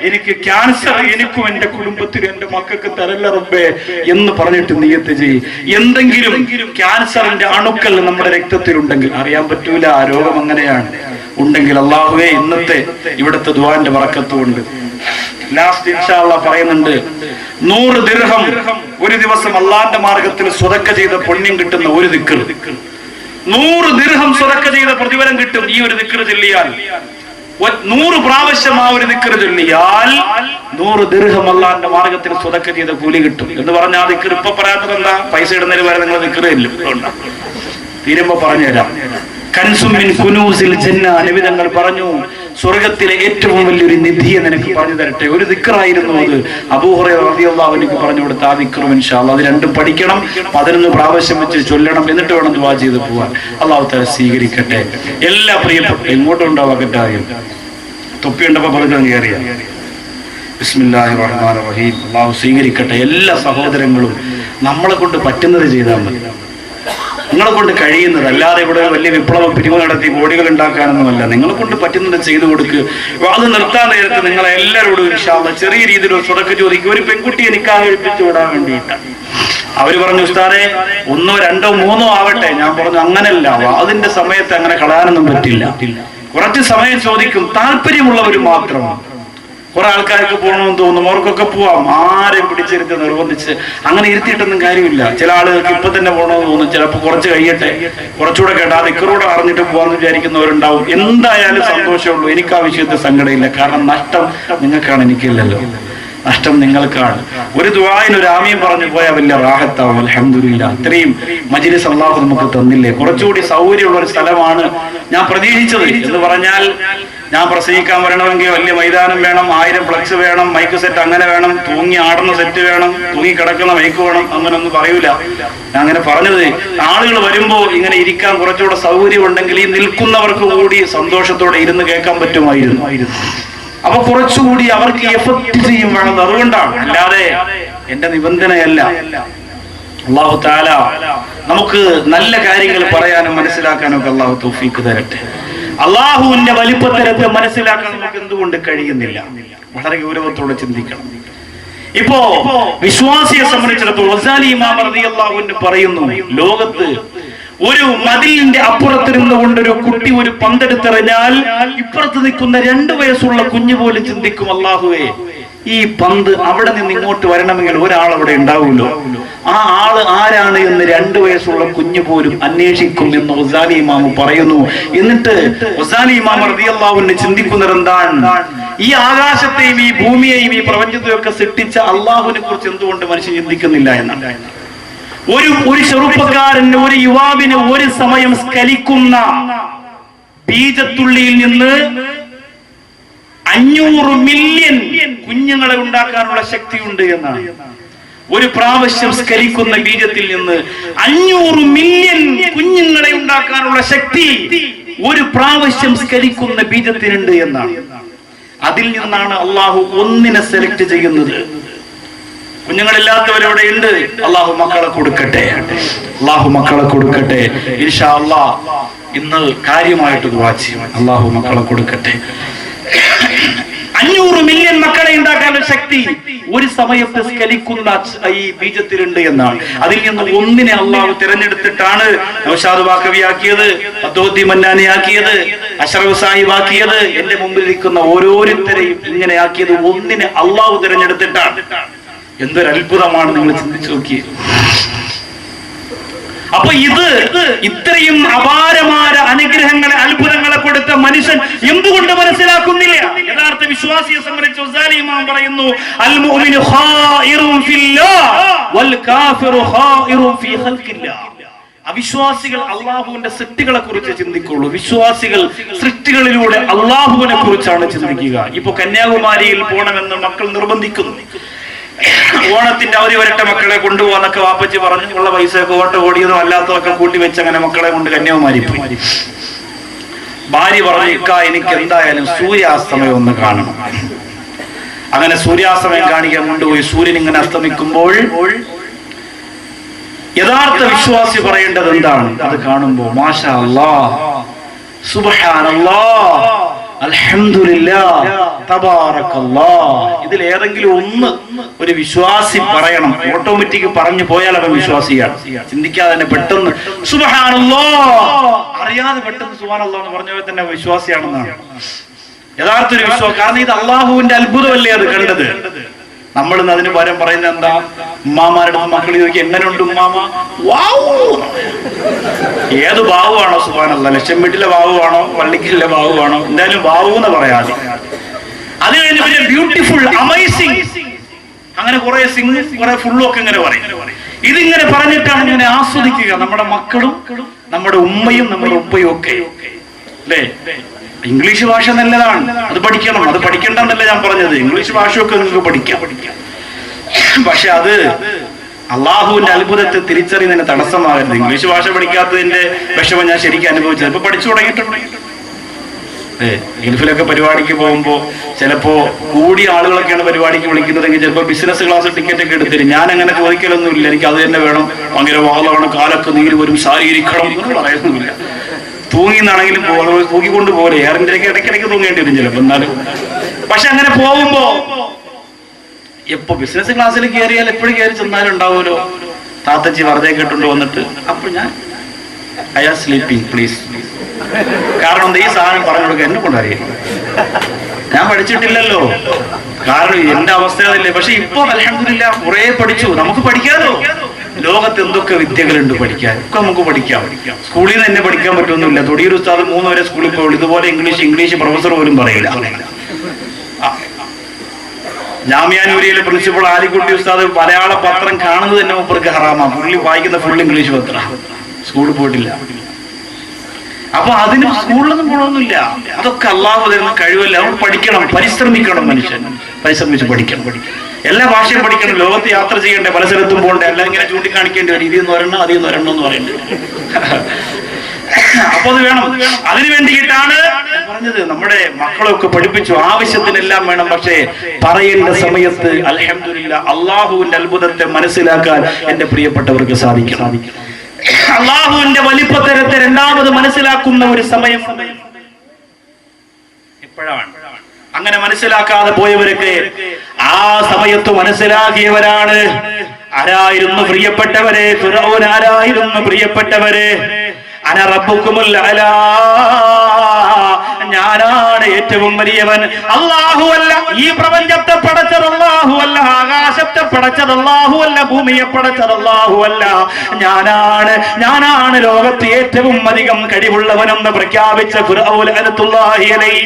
എനിക്ക് ക്യാൻസർ എനിക്കും എന്റെ കുടുംബത്തിനും എന്റെ മക്കൾക്ക് തരല്ല റബ്ബേ എന്ന് പറഞ്ഞിട്ട് നിയത്ത് ചെയ്യ്. എന്തെങ്കിലും ക്യാൻസറിന്റെ അണുക്കൾ നമ്മുടെ രക്തത്തിലുണ്ടെങ്കിൽ, അറിയാൻ പറ്റൂല, ആ രോഗം അങ്ങനെയാണ്, ഉണ്ടെങ്കിൽ അള്ളാഹുവേ ഇന്നത്തെ ഇവിടുത്തെ ദുആന്റെ ബറക്കത്തുകൊണ്ട് ലാസ്റ്റ് ഇൻഷാ അല്ലാഹ് പറയുന്നുണ്ട്, 100 ദിർഹം ഒരു ദിവസം അള്ളാന്റെ മാർഗത്തിൽ സ്വതക്ക ചെയ്ത പുണ്യം കിട്ടുന്ന ഒരു ദിക്ർ, 100 ദിർഹം സ്വതക്ക ചെയ്ത പ്രതിഫലം കിട്ടും. ഈ ഒരു ദിക്ർ ചൊല്ലിയാൽ 100 പ്രാവശ്യം ആ ഒരു ദിക്ർ ചൊല്ലിയാൽ 100 ദിർഹം അള്ളാന്റെ മാർഗത്തിൽ സ്വതക്ക ചെയ്ത കൂലി കിട്ടും എന്ന് പറഞ്ഞ ആ ദിക്ർ ഇപ്പൊ പറയാത്തത് എന്താ? പൈസ ഇടുന്നതിന് വരെ നിങ്ങൾ ദിക്ർ ഇല്ല, തീരുമ്പോ പറഞ്ഞുതരാം. കൻസും മിൻ കുനൂസിൽ ജന്ന, നബിതങ്ങൾ പറഞ്ഞു, സ്വർഗത്തിലെ ഏറ്റവും വലിയൊരു നിധിയെ നിനക്ക് പറഞ്ഞു തരട്ടെ. ഒരു ദിക്റായിരുന്നു അത്. അബൂ ഹുറൈറ റളിയല്ലാഹു അൻഹു പറഞ്ഞു കൊടുത്ത ആ ദിക്റും ഇൻഷാ അല്ലാഹ് അത് രണ്ടും പഠിക്കണം, 11 പ്രാവശ്യം വെച്ച് ചൊല്ലണം, എന്നിട്ട് വേണം ദുആ ചെയ്ത് പോവാൻ. അല്ലാഹു തആല സ്വീകരിക്കട്ടെ. എല്ലാ പ്രിയപ്പെട്ട എങ്ങോട്ടും ഉണ്ടാവാകട്ടായും തൊപ്പിയുണ്ടപ്പോ പറഞ്ഞു കയറിയ ബിസ്മില്ലാഹിർ റഹ്മാനിർ റഹീം. അല്ലാഹു സ്വീകരിക്കട്ടെ. എല്ലാ സഹോദരങ്ങളും നമ്മളെ കൊണ്ട് പറ്റുന്നത് ചെയ്താൽ മതി, നിങ്ങളെ കൊണ്ട് കഴിയുന്നത്. അല്ലാതെ ഇവിടെ വലിയ വിപ്ലവ പിരിവ് നടത്തി കോടികൾ ഉണ്ടാക്കാനൊന്നുമല്ല. നിങ്ങളെ കൊണ്ട് പറ്റുന്നത് ചെയ്തു കൊടുക്കുക. അത് നിർത്താൻ നേരത്ത് നിങ്ങളെ എല്ലാവരോടും ഇൻഷാ അല്ലാഹ് ചെറിയ രീതിയിൽ ഒരു സ്വതക്ക ചോദിക്കും. ഒരു പെൺകുട്ടിയെ നിക്കാഹ് കഴിപ്പിച്ചു വിടാൻ വേണ്ടിയിട്ടാണ്. അവര് പറഞ്ഞു, ഉസ്താദേ 1, 2, 3 ആവട്ടെ. ഞാൻ പറഞ്ഞു, അങ്ങനല്ല, അതിന്റെ സമയത്ത് അങ്ങനെ കളയാനൊന്നും പറ്റില്ല. കുറച്ച് സമയം ചോദിക്കും, താല്പര്യമുള്ളവർ മാത്രം. കുറെ ആൾക്കാർക്ക് പോകണമെന്ന് തോന്നും, അവർക്കൊക്കെ പോവാം. ആരെയും പിടിച്ചിരുത്തി നിർബന്ധിച്ച് അങ്ങനെ ഇരുത്തിയിട്ടൊന്നും കാര്യമില്ല. ചില ആളുകൾക്ക് ഇപ്പൊ തന്നെ പോകണമെന്ന് തോന്നും, ചിലപ്പോൾ കുറച്ച് കഴിയട്ടെ, കുറച്ചുകൂടെ കേട്ടാ ദിക്റൂടെ അറിഞ്ഞിട്ട് പോകാന്ന് വിചാരിക്കുന്നവരുണ്ടാവും. എന്തായാലും സന്തോഷമുള്ളൂ, എനിക്ക് ആ വിഷയത്തിൽ സങ്കടമില്ല. കാരണം നഷ്ടം നിങ്ങൾക്കാണ്, എനിക്കില്ലല്ലോ. നഷ്ടം നിങ്ങൾക്കാണ്. ഒരു ദുആഇന് ഒരു ആമീൻ പറഞ്ഞു പോയാൽ വലിയ റാഹത്താവും. അൽഹംദുലില്ലാഹ്, ഇത്രയും മജ്‌ലിസ് അല്ലാഹു നമുക്ക് തന്നില്ലേ. കുറച്ചുകൂടി സൗകര്യമുള്ള ഒരു സ്ഥലമാണ് ഞാൻ പ്രതീക്ഷിച്ചത്. എന്ന് പറഞ്ഞാൽ ഞാൻ പ്രസംഗിക്കാൻ വരണമെങ്കിൽ വലിയ മൈതാനം വേണം, 1000 ഫ്ലക്സ് വേണം, മൈക്ക് സെറ്റ് അങ്ങനെ വേണം, തൂങ്ങി ആടുന്ന സെറ്റ് വേണം, തൂങ്ങി കിടക്കുന്ന മൈക്ക് വേണം, അങ്ങനൊന്നും പറയൂല. ഞാൻ അങ്ങനെ പറഞ്ഞത് ആളുകൾ വരുമ്പോ ഇങ്ങനെ ഇരിക്കാൻ കുറച്ചുകൂടെ സൗകര്യം ഉണ്ടെങ്കിൽ ഈ നിൽക്കുന്നവർക്ക് കൂടി സന്തോഷത്തോടെ ഇരുന്ന് കേൾക്കാൻ പറ്റുമായിരുന്നു. അപ്പൊ കുറച്ചുകൂടി അവർക്ക് എഫക്ട് ചെയ്യും വേണം. അതുകൊണ്ടാണ്, അല്ലാതെ എന്റെ നിബന്ധനയല്ല. അല്ലാഹു തആല നമുക്ക് നല്ല കാര്യങ്ങൾ പറയാനും മനസ്സിലാക്കാനും ഒക്കെ അല്ലാഹു തൗഫീഖ് തരട്ടെ. അള്ളാഹുവിന്റെ വലിപ്പത്തരത്തെ മനസ്സിലാക്കാൻ നമുക്ക് എന്തുകൊണ്ട് കഴിയുന്നില്ല? വളരെ ഗൗരവത്തോടെ ചിന്തിക്കണം. ഇപ്പോ വിശ്വാസിയെ സംബന്ധിച്ചിടത്തോളം ഗസാലി ഇമാം റളിയല്ലാഹു അൻഹു പറയുന്നു, ലോകത്ത് ഒരു മതിലിന്റെ അപ്പുറത്ത് നിന്നുകൊണ്ട് ഒരു കുട്ടി ഒരു പന്തെടുത്തെറിഞ്ഞാൽ ഇപ്പുറത്ത് നിൽക്കുന്ന 2 വയസ്സുള്ള കുഞ്ഞു പോലും ചിന്തിക്കും, അല്ലാഹുവേ, ഈ പന്ത് അവിടെ നിന്ന് ഇങ്ങോട്ട് വരണമെങ്കിൽ ഒരാൾ അവിടെ ഉണ്ടാവുമല്ലോ, ആ ആള് ആരാണ് എന്ന് 2 വയസ്സുള്ള കുഞ്ഞു പോലും അന്വേഷിക്കും എന്ന് ഗസാലി ഇമാം പറയുന്നു. എന്നിട്ട് ഗസാലി ഇമാം റളിയല്ലാഹു അൻഹു ചിന്തിക്കുന്നത് എന്താണ്? ഈ ആകാശത്തെയും ഈ ഭൂമിയെയും ഈ പ്രപഞ്ചത്തെയും ഒക്കെ സൃഷ്ടിച്ച അള്ളാഹുവിനെ കുറിച്ച് എന്തുകൊണ്ട് മനുഷ്യൻ ചിന്തിക്കുന്നില്ല എന്നാണ്. ഒരു ചെറുപ്പക്കാരന്, ഒരു യുവാവിന് ഒരു സമയം സ്കലിക്കുന്ന ബീജത്തുള്ളിയിൽ നിന്ന് 500 മില്യൺ കുഞ്ഞുങ്ങളെ ഉണ്ടാക്കാനുള്ള ശക്തിയുണ്ട് എന്നാണ്. ഒരു പ്രാവശ്യം സ്കലിക്കുന്ന ബീജത്തിൽ നിന്ന് 500 മില്യൺ കുഞ്ഞുങ്ങളെ ഉണ്ടാക്കാനുള്ള ശക്തി ഒരു പ്രാവശ്യം സ്കലിക്കുന്ന ബീജത്തിനുണ്ട് എന്നാണ്. അതിൽ നിന്നാണ് അള്ളാഹു ഒന്നിനെ സെലക്ട് ചെയ്യുന്നത്. കുഞ്ഞുങ്ങളില്ലാത്തവരവിടെ ഉണ്ട്. അള്ളാഹു മക്കളെ കൊടുക്കട്ടെ, അള്ളാഹു മക്കളെ കൊടുക്കട്ടെ. ഇൻഷാ അല്ലാഹ് ഇന്ന് കാര്യമായിട്ട് ദുആ ചെയ്യും. അള്ളാഹു മക്കളെ കൊടുക്കട്ടെ. 500 മില്യൺ മക്കളെ ഉണ്ടാക്കാനുള്ള ശക്തി ഒരു സമയത്ത് സ്കലിക്കുന്ന ഈ ബീജത്തിലുണ്ട് എന്നാണ്. അതിൽ നിന്ന് ഒന്നിനെ അള്ളാഹു തിരഞ്ഞെടുത്തിട്ടാണ് നൗഷാദ് ബാക്കവിയാക്കിയത്, അദ്ദൗദി മന്നാനിയാക്കിയത്, അഷ്റഫ് സാഹിബാക്കിയത്, എന്റെ മുമ്പിൽ ഇരിക്കുന്ന ഓരോരുത്തരെയും ഇങ്ങനെ ആക്കിയത് ഒന്നിനെ അള്ളാഹു തിരഞ്ഞെടുത്തിട്ടാണ്. എന്തൊരു അത്ഭുതമാണ്, നിങ്ങൾ ചിന്തിച്ചു നോക്കിയേ. അപ്പൊ ഇത് ഇത്രയും അപാരമായ അനുഗ്രഹങ്ങളെ, അത്ഭുതങ്ങളെ കൊടുത്ത മനുഷ്യൻ എന്തുകൊണ്ട് മനസ്സിലാക്കുന്നില്ല? യഥാർത്ഥ വിശ്വാസിയെ സംബന്ധിച്ച് ഗസാലി ഇമാം പറയുന്നു, അൽ മുഅ്മിനു ഖായിറുൻ ഫില്ലാഹ് വൽ കാഫിറു ഖായിറുൻ ഫീ ഖൽഖില്ലാഹ്. അവിശ്വാസികൾ അള്ളാഹുവിന്റെ സൃഷ്ടികളെ കുറിച്ച് ചിന്തിക്കുള്ളൂ. വിശ്വാസികൾ സൃഷ്ടികളിലൂടെ അള്ളാഹുവിനെ കുറിച്ചാണ് ചിന്തിക്കുക. ഇപ്പൊ കന്യാകുമാരിയിൽ പോകണമെന്ന് മക്കൾ നിർബന്ധിക്കുന്നു. ഓണത്തിന്റെ അവധി വരട്ടെ, മക്കളെ കൊണ്ടുപോകാന്നൊക്കെ വാപ്പച്ചി പറഞ്ഞു. ഉള്ള പൈസയൊക്കെ ഓടിയതും അല്ലാത്തതൊക്കെ കൂട്ടി വെച്ച് അങ്ങനെ മക്കളെ കൊണ്ട് കന്യാകുമാരി പോയി. ഭാര്യ പറഞ്ഞു, ഇക്ക, എനിക്ക് എന്തായാലും സൂര്യാസ്തമയം ഒന്ന് കാണണം. അങ്ങനെ സൂര്യാസ്തമയം കാണിക്കാൻ കൊണ്ടുപോയി. സൂര്യൻ ഇങ്ങനെ അസ്തമിക്കുമ്പോൾ യഥാർത്ഥ വിശ്വാസി പറയേണ്ടത് എന്താണ്? അത് കാണുമ്പോ മാഷാ അല്ലാഹ്, സുബ്ഹാനല്ലാഹ്, അൽഹംദുലില്ലാഹ്, തബാറക്കല്ലാഹ്. ഇതിൽ ഏതെങ്കിലും ഒന്ന് ഒരു വിശ്വാസി പറയണം. ഓട്ടോമാറ്റിക് പറഞ്ഞു പോയാൽ അവൻ വിശ്വാസിയാണ്. ചിന്തിക്കാതെ തന്നെ പെട്ടെന്ന് സുബ്ഹാനല്ലാഹ്, അറിയാതെ പെട്ടെന്ന് സുബ്ഹാനല്ലാഹ് എന്ന് പറഞ്ഞാൽ തന്നെ വിശ്വാസിയാണെന്നാണ് യഥാർത്ഥ ഒരു വിശ്വാസം. കാരണം ഇത് അള്ളാഹുവിന്റെ അത്ഭുതമല്ലേ അത് കണ്ടത്. നമ്മൾ അതിന് പകരം പറയുന്നത് എന്താ? ഉമ്മാമാരുടെ മക്കൾ ചോദിക്കും, എങ്ങനെയുണ്ട് ഉമ്മാമ? ഏത് ബാവുവാണോ? സുബ്ഹാനല്ലാഹ്, ലക്ഷം വീട്ടിലെ ബാവുവാണോ, പള്ളിക്കിലെ ബാവുവാണോ? എന്തായാലും ബാവു എന്ന് പറയാതെ. അത് കഴിഞ്ഞ് പിന്നെ ബ്യൂട്ടിഫുൾ, അമേസിംഗ്, അങ്ങനെ കുറെ സിംഗ്, കുറെ ഫുള്ളും ഒക്കെ ഇങ്ങനെ പറയും. ഇതിങ്ങനെ പറഞ്ഞിട്ടാണ് ഇങ്ങനെ ആസ്വദിക്കുക നമ്മുടെ മക്കളും നമ്മുടെ ഉമ്മയും നമ്മുടെ ഉപ്പയും ഒക്കെ, അല്ലേ? ഇംഗ്ലീഷ് ഭാഷ നല്ലതാണ്, അത് പഠിക്കണം. അത് പഠിക്കണ്ടെന്നല്ല ഞാൻ പറഞ്ഞത്. ഇംഗ്ലീഷ് ഭാഷയൊക്കെ നിങ്ങൾക്ക് പഠിക്കാം. പക്ഷെ അത് അള്ളാഹുവിന്റെ അത്ഭുതത്തെ തിരിച്ചറിയുന്നതിന് തടസ്സമാകരുത്. ഇംഗ്ലീഷ് ഭാഷ പഠിക്കാത്തതിന്റെ വിഷമം ഞാൻ ശരിക്കും അനുഭവിച്ചത്. ഇപ്പൊ പഠിച്ചു തുടങ്ങിയിട്ടുണ്ട്. ഗൾഫിലൊക്കെ പരിപാടിക്ക് പോകുമ്പോ ചിലപ്പോ കൂടിയ ആളുകളൊക്കെയാണ് പരിപാടിക്ക് വിളിക്കുന്നതെങ്കിൽ ചിലപ്പോ ബിസിനസ് ക്ലാസ് ടിക്കറ്റ് ഒക്കെ എടുത്തിരും. ഞാൻ അങ്ങനെ ചോദിക്കലൊന്നുമില്ല. എനിക്ക് അത് തന്നെ വേണം, ഭയങ്കര വാദമാണ്, കാലൊക്കെ നീര് വരും, സാരിയിരിക്കണം എന്ന് പറയുന്നില്ല. തൂങ്ങിന്നാണെങ്കിലും തൂക്കിക്കൊണ്ട് പോലെ എയർ ഇന്ത്യക്ക് ഇടയ്ക്കിടയ്ക്ക് തൂങ്ങേണ്ടി വരും ചിലപ്പോ. എന്നാലും പക്ഷെ അങ്ങനെ പോകുമ്പോ എപ്പോ ബിസിനസ് ക്ലാസ്സിൽ കയറിയാൽ എപ്പോഴും കയറി ചെന്നാലും ഉണ്ടാവുമല്ലോ താത്തച്ചി വെറുതെ കേട്ടുകൊണ്ട് വന്നിട്ട്, അപ്പൊ ഞാൻ ഐ ആർ സ്ലീപ്പിംഗ് പ്ലീസ്. കാരണം ഈ സാധനം പറഞ്ഞു കൊടുക്കുക എന്നെ കൊണ്ടറിയാം, ഞാൻ പഠിച്ചിട്ടില്ലല്ലോ. കാരണം എന്റെ അവസ്ഥ അതല്ലേ. പക്ഷെ ഇപ്പൊ അൽഹംദുലില്ലാഹ് കുറെ പഠിച്ചു. നമുക്ക് പഠിക്കാമല്ലോ. ലോകത്ത് എന്തൊക്കെ വിദ്യകളുണ്ട് പഠിക്കാൻ, ഒക്കെ നമുക്ക് പഠിക്കാം. സ്കൂളിൽ നിന്ന് തന്നെ പഠിക്കാൻ പറ്റുമൊന്നുമില്ല. തൊടിയൊരു ഉസ്താദ് 3 വരെ സ്കൂളിൽ പോയുള്ളൂ. ഇതുപോലെ ഇംഗ്ലീഷ് പ്രൊഫസർ പോലും പറയില്ല. ജാമ്യാനൂരിയിലെ പ്രിൻസിപ്പൾ ആലിക്കുട്ടി ഉസ്താദ് മലയാള പത്രം കാണുന്നത് തന്നെ മൂപ്പർക്ക് ഹറാമാണ്. പുള്ളി വായിക്കുന്ന ഫുൾ ഇംഗ്ലീഷ് പത്രം, സ്കൂളിൽ പോയിട്ടില്ല. അപ്പൊ അതിന് സ്കൂളിലൊന്നും പോകണമെന്നില്ല. അതൊക്കെ അള്ളാഹു തരുന്ന കഴിവല്ല. നമ്മൾ പഠിക്കണം, പരിശ്രമിക്കണം. മനുഷ്യൻ പരിശ്രമിച്ച് പഠിക്കണം. എല്ലാ ഭാഷയും പഠിക്കണം. ലോകത്ത് യാത്ര ചെയ്യണ്ടേ, പല സ്ഥലത്തും പോകണ്ടേ. എല്ലാം ഇങ്ങനെ ചൂണ്ടിക്കാണിക്കേണ്ടി വരും. ഇതിൽ നിന്ന് ഒരെണ്ണം അതിൽ നിന്ന് ഒരെണ്ണം എന്ന് പറയുന്നത്. അപ്പൊ അത് വേണം. അതിനു വേണ്ടിയിട്ടാണ് പറഞ്ഞത്. നമ്മുടെ മക്കളൊക്കെ പഠിപ്പിച്ചു, ആവശ്യത്തിനെല്ലാം വേണം. പക്ഷേ പറയേണ്ട സമയത്ത് അൽഹംദുലില്ലാഹ് അള്ളാഹുവിന്റെ അത്ഭുതത്തെ മനസ്സിലാക്കാൻ എന്റെ പ്രിയപ്പെട്ടവർക്ക് സാധിക്കണം. അള്ളാഹുവിന്റെ വലിപ്പത്തരത്തെ രണ്ടാമത് മനസ്സിലാക്കുന്ന ഒരു സമയം എപ്പോഴാണ്? അങ്ങനെ മനസ്സിലാക്കാതെ പോയവരൊക്കെ ആ സമയത്ത് മനസ്സിലാക്കിയവരാണ്. ആരായിരുന്നു പ്രിയപ്പെട്ടവരെ? ഫിർഔൻ ആരായിരുന്നു പ്രിയപ്പെട്ടവരെ? അന റബ്ബുക്കുമുൽ അലാ, ഞാനാണ് ഏറ്റവും വലിയവൻ. അല്ലാഹുവല്ല, ഈ പ്രപഞ്ചത്തെ പടച്ചത് അല്ലാഹുവല്ല, ആകാശത്തെ പടച്ചത് അല്ലാഹുവല്ല, ഭൂമിയെ പടച്ചത് അല്ലാഹുവല്ല, ഞാനാണ് ലോകത്ത് ഏറ്റവും അധികം കഴിവുള്ളവനെന്ന് പ്രഖ്യാപിച്ച ഫിർഔൻ ലഅനത്തുല്ലാഹി അലൈഹി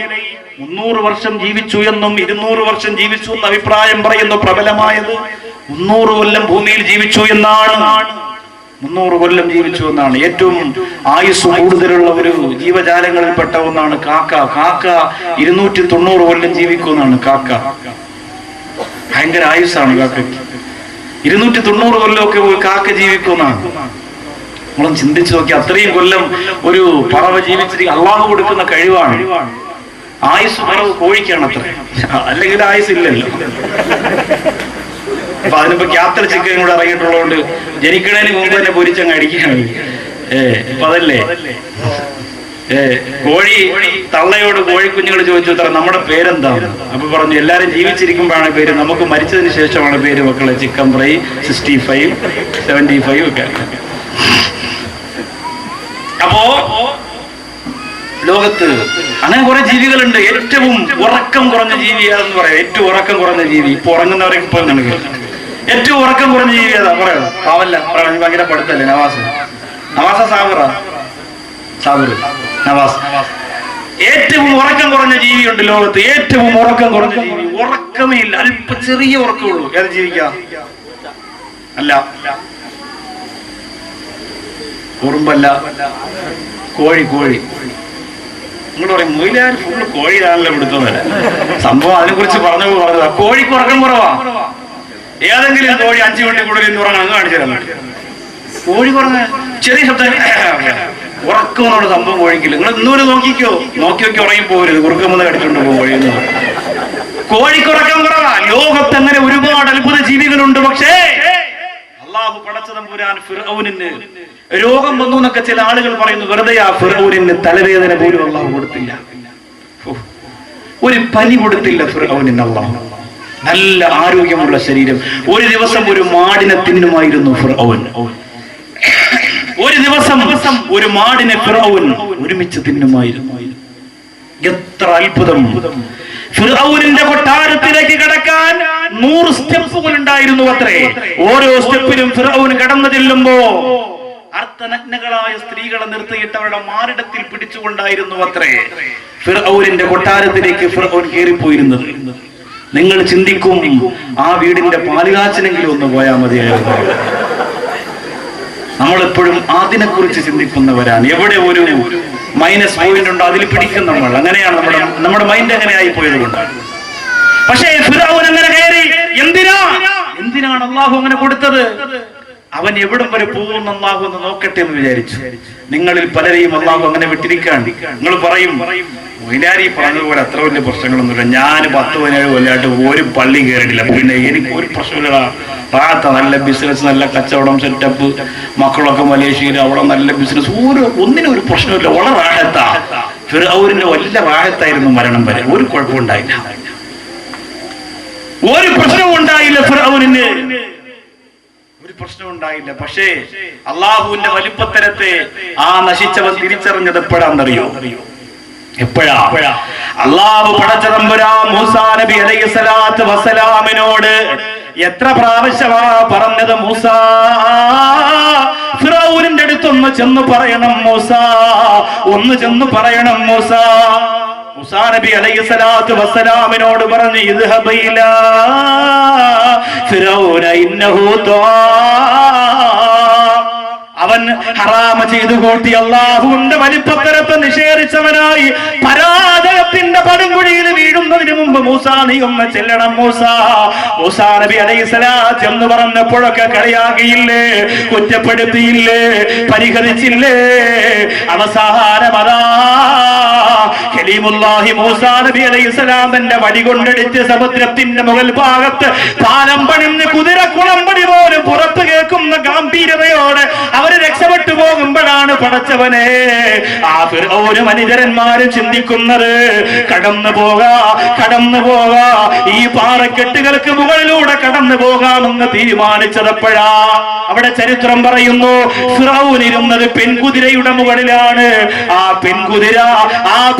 300 വർഷം ജീവിച്ചു എന്നും 200 വർഷം ജീവിച്ചു എന്ന അഭിപ്രായം പറയുന്നു. പ്രബലമായത് 300 കൊല്ലം ഭൂമിയിൽ ജീവിച്ചു എന്നാണ്. 300 കൊല്ലം ജീവിച്ചു എന്നാണ്. ഏറ്റവും ആയുസ് കൂടുതലുള്ള ഒരു ജീവജാലങ്ങളിൽപ്പെട്ട ഒന്നാണ് കാക്ക. കാക്ക 290 കൊല്ലം ജീവിക്കുമെന്നാണ്. കാക്ക ഭയങ്കര ആയുസ്സാണ് കാക്കയ്ക്ക്. 290 കൊല്ലമൊക്കെ കാക്ക ജീവിക്കുമെന്നാണ്. നമ്മളൊന്ന് ചിന്തിച്ചു നോക്കി. അത്രയും കൊല്ലം ഒരു പറവ ജീവിച്ചിട്ട് അള്ളാഹു കൊടുക്കുന്ന കഴിവാണ്. ആയുസ് പറവ് കോഴിക്കാണ് അത്ര, അല്ലെങ്കിൽ ആയുസ് ഇല്ലല്ലോ. അപ്പൊ അതിനിപ്പോ ക്യാപ്റ്റർ ചിക്കൻ കൂടെ ഇറങ്ങിയിട്ടുള്ളതുകൊണ്ട് ജനിക്കണതിന് മുമ്പ് തന്നെ പൊരിച്ചങ്ങ് അടിക്കുകയാണ്. അപ്പൊ അതല്ലേ കോഴി തള്ളയോട് കോഴിക്കുഞ്ഞുങ്ങൾ ചോദിച്ചു അത്ര നമ്മുടെ പേരെന്താണ്? അപ്പൊ പറഞ്ഞു എല്ലാരും ജീവിച്ചിരിക്കുമ്പോഴാണ് പേര്, നമുക്ക് മരിച്ചതിന് ശേഷമാണ് പേര് മക്കളെ. ചിക്കൻ ഫ്രൈ 65, 75 ഒക്കെ. അപ്പോ ലോകത്ത് അങ്ങനെ കുറെ ജീവികളുണ്ട്. ഏറ്റവും ഉറക്കം കുറഞ്ഞ ജീവി ഏതെന്ന് പറയാം. ഏറ്റവും ഉറക്കം കുറഞ്ഞ ജീവി ഇപ്പൊ ഉറങ്ങുന്നവരൊക്കെ ഇപ്പൊ നിങ്ങൾക്ക് ഏറ്റവും ഉറക്കം കുറഞ്ഞ ജീവി ഏതാ പറയാ? പാവല്ല, ഭയങ്കര പഠിത്തല്ലേ? നവാസ സാബിർ നവാസ്. ഏറ്റവും ഉറക്കം കുറഞ്ഞ ജീവിയുണ്ട് ലോകത്ത്. ഏറ്റവും ഉറക്കം കുറഞ്ഞ ജീവി, ഉറക്കമേ ഇല്ല, അല്പ ചെറിയ ഉറക്കമുള്ളൂ. ഏത് ജീവിക്കാ? അല്ല, ഉറുമ്പല്ല, കോഴി. നിങ്ങൾ പറയും മൊയിലാർ ഫുള്ള് കോഴിയാണല്ലോ പിടുത്തുന്നത്. സംഭവം അതിനെ കുറിച്ച് പറഞ്ഞതാ. കോഴിക്ക് ഉറക്കം കുറവാ. ഏതെങ്കിലും കോഴി 5 മിനിറ്റ് കൂടുതൽ ഇന്ന് ഉറങ്ങാൻ അങ്ങ് കാണിച്ചു തരാൻ. കോഴി കുറഞ്ഞ ചെറിയ ശബ്ദം ഉറക്കമെന്നുള്ള സംഭവം കോഴിക്കില്ല. നിങ്ങൾ ഇന്നൂര് നോക്കി ഉറങ്ങിപ്പോകരുത്. കുറുക്കം വന്ന് കടിച്ചുകൊണ്ട് പോകും കോഴിയെന്ന്. കോഴിക്ക് ഉറക്കം കുറവാ. ലോകത്ത് അങ്ങനെ ഒരുപാട് അത്ഭുത ജീവികളുണ്ട്. പക്ഷേ അള്ളാഹു പടച്ചതമ്പുരാൻ ഫിർഔനിന് രോഗം വന്നു എന്നൊക്കെ ചില ആളുകൾ പറയുന്നു. വെറുതെ ആ ഫിർഔനിന് തലവേദന പോലും അള്ളാഹു കൊടുത്തില്ല. ഒരു പനി കൊടുത്തില്ല ഫിർഔനിന് അള്ളാഹു. നല്ല ആരോഗ്യമുള്ള ശരീരം. ഒരു ദിവസം ഒരു മാടിനെ തിന്നുമായിരുന്നു ഫിർഔൻ. ഒരു ദിവസം ഒരു മാടിനെ ഫിർഔൻ ഒരുമിച്ച് തിന്നുമായിരുന്നു. എത്ര അത്ഭുതം! ഫിർഔനിന്റെ കൊട്ടാരത്തിലേക്ക് കടക്കാൻ 100 സ്റ്റെപ്പുകൾ ഉണ്ടായിരുന്നു അത്രേ. ഓരോ സ്റ്റെപ്പിലും ഫിർഔൻ കടന്നു ചെല്ലുമ്പോ അർത്ഥനഗ്നകളായ സ്ത്രീകളെ നിർത്തിയിട്ട് അവരുടെ മാറിടത്തിൽ പിടിച്ചുകൊണ്ടായിരുന്നു അത്രേ ഫിർഔനിന്റെ കൊട്ടാരത്തിലേക്ക് ഫിർഔൻ കയറിപ്പോയിരുന്നത്. നിങ്ങൾ ചിന്തിക്കും, ആ വീടിന്റെ പാലുകാച്ചിനെങ്കിലും ഒന്ന് പോയാൽ മതിയായിരുന്നു. നമ്മളെപ്പോഴും അതിനെക്കുറിച്ച് ചിന്തിക്കുന്നവരാണ്. എവിടെ ഒരു മൈനസ് പോയിന്റ് ഉണ്ടോ അതിൽ പിടിക്കും നമ്മൾ. അങ്ങനെയാണ് നമ്മുടെ മൈൻഡ് അങ്ങനെ ആയി പോയത് കൊണ്ടാണ്. പക്ഷേ ഫിർഔൻ അങ്ങനെ കയറി. എന്തിനാണ് അള്ളാഹു അങ്ങനെ കൊടുത്തത്? അവൻ എവിടം വരെ പോകുന്ന അള്ളാഹു എന്ന് നോക്കട്ടെ എന്ന് വിചാരിച്ചു. നിങ്ങളിൽ പലരെയും അള്ളാഹു അങ്ങനെ വിട്ടിരിക്കാണ്ട്. നിങ്ങൾ പറയും മൊയിലാരി പറഞ്ഞതുപോലെ അത്ര വലിയ പ്രശ്നങ്ങളൊന്നുമില്ല, ഞാൻ 10-17 കൊല്ലമായിട്ട് ഒരു പള്ളി കയറിയിട്ടില്ല, പിന്നെ എനിക്ക് ഒരു പ്രശ്നമില്ല, റാത്ത നല്ല ബിസിനസ്, നല്ല കച്ചവടം, സെറ്റപ്പ്, മക്കളൊക്കെ മലേഷ്യയിൽ, അവിടെ നല്ല ബിസിനസ്, ഒന്നിനും ഒരു പ്രശ്നമില്ല, വളരെ റാഹത്താ. ഫിർഔനിന്റെ വലിയ റാഹത്തായിരുന്നു മരണം വരെ. ഒരു കുഴപ്പമുണ്ടായില്ല, ഒരു പ്രശ്നവും ഉണ്ടായില്ല ഫിർഔനിന്, ഒരു പ്രശ്നം ഉണ്ടായില്ല. പക്ഷേ അള്ളാഹുവിന്റെ വലിപ്പത്തരത്തെ ആ നശിച്ചവൻ തിരിച്ചറിഞ്ഞത് എപ്പോഴാണെന്നറിയോ? എപ്പോഴാ? അള്ളാഹു പടച്ചതമ്പുരാൻ മൂസാ നബി അലൈഹിസ്സലാത്തു വസ്സലാമിനോട് എത്ര പ്രാവശ്യമാ പറഞ്ഞത്? മൂസാ, ഫിറഔനിന്റെ അടുത്തൊന്ന് ചെന്ന് പറയണം മൂസാ, ഒന്ന് ചെന്ന് പറയണം മൂസാ. മൂസാ നബി അലൈഹിസ്സലാത്തു വസ്സലാമിനോട് പറഞ്ഞു ഇദ്ഹബ ഇലാ ഫിറഔന ഇന്നഹു അവൻ ഹറാമ ചെയ്തു കൂട്ടി അല്ലാഹുവിന്റെ വലിപ്പത്തരത്തെ നിഷേധിച്ചവനായി പരാജയത്തിന്റെ പടുകുഴിയിൽ വീഴുന്നതിന് മുമ്പ് മൂസാ നീ ഒന്ന് ചെല്ലണം മൂസാ നബി അലൈഹിസ്സലാം എന്ന് പറഞ്ഞപ്പോഴൊക്കെ കളിയാകിയില്ലേ, കുറ്റപ്പെടുത്തിയില്ലേ, പരിഹരിച്ചില്ലേ? അവസാനമതാ കലീമുല്ലാഹി മൂസാ നബി അലൈഹിസ്സലാം തന്റെ വടി കൊണ്ടടിച്ച് സമുദ്രത്തിന്റെ മുകൾ ഭാഗത്ത് പാലം പണിന്ന് കുതിര കുളമ്പടി പോലും പുറത്തു കേൾക്കുന്ന ഗാംഭീര്യതയോടെ അവര് രക്ഷപ്പെട്ടു പോകുമ്പോഴാണ് പടച്ചവനെ ആ ഫിർഔനും അനുചരന്മാരും ചിന്തിക്കുന്നത് കടന്നു പോകാ ഈ പാറക്കെട്ടുകൾക്ക് മുകളിലൂടെ കടന്നു പോകാമെന്ന് തീരുമാനിച്ചതപ്പോഴാ. അവിടെ ചരിത്രം പറയുന്നു ഫിർഔൻ ഇരുന്നത് പെൺകുതിരയുടെ മുകളിലാണ്. ആ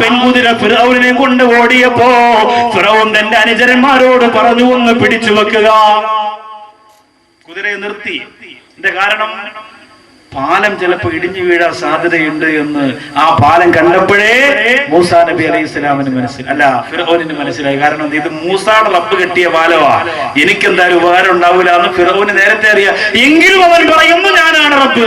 പെൺകുതിര ഫിർഔനെ കൊണ്ട് ഓടിയപ്പോ ഫിർഔൻ തന്റെ അനുചരന്മാരോട് പറഞ്ഞു ഒന്ന് പിടിച്ചു വെക്കുക. കുതിരയെ നിർത്തി. ഇതിന്റെ കാരണം പാലം ചിലപ്പോ ഇടിഞ്ഞു വീഴാൻ സാധ്യതയുണ്ട് എന്ന് ആ പാലം കണ്ടപ്പോഴേ മൂസാ നബി അലൈഹിസ്സലാമിന് ഫിർഔനിന് മനസ്സിലായി. കാരണം ഇത് മൂസായുടെ റബ്ബ് കെട്ടിയ പാലമാ, എനിക്കെന്തായാലും ഉപകാരം ഉണ്ടാവില്ല എന്ന് ഫിർഔന് നേരത്തെ അറിയാം. എങ്കിലും അവൻ പറയുന്നു ഞാനാണ് റബ്ബ്.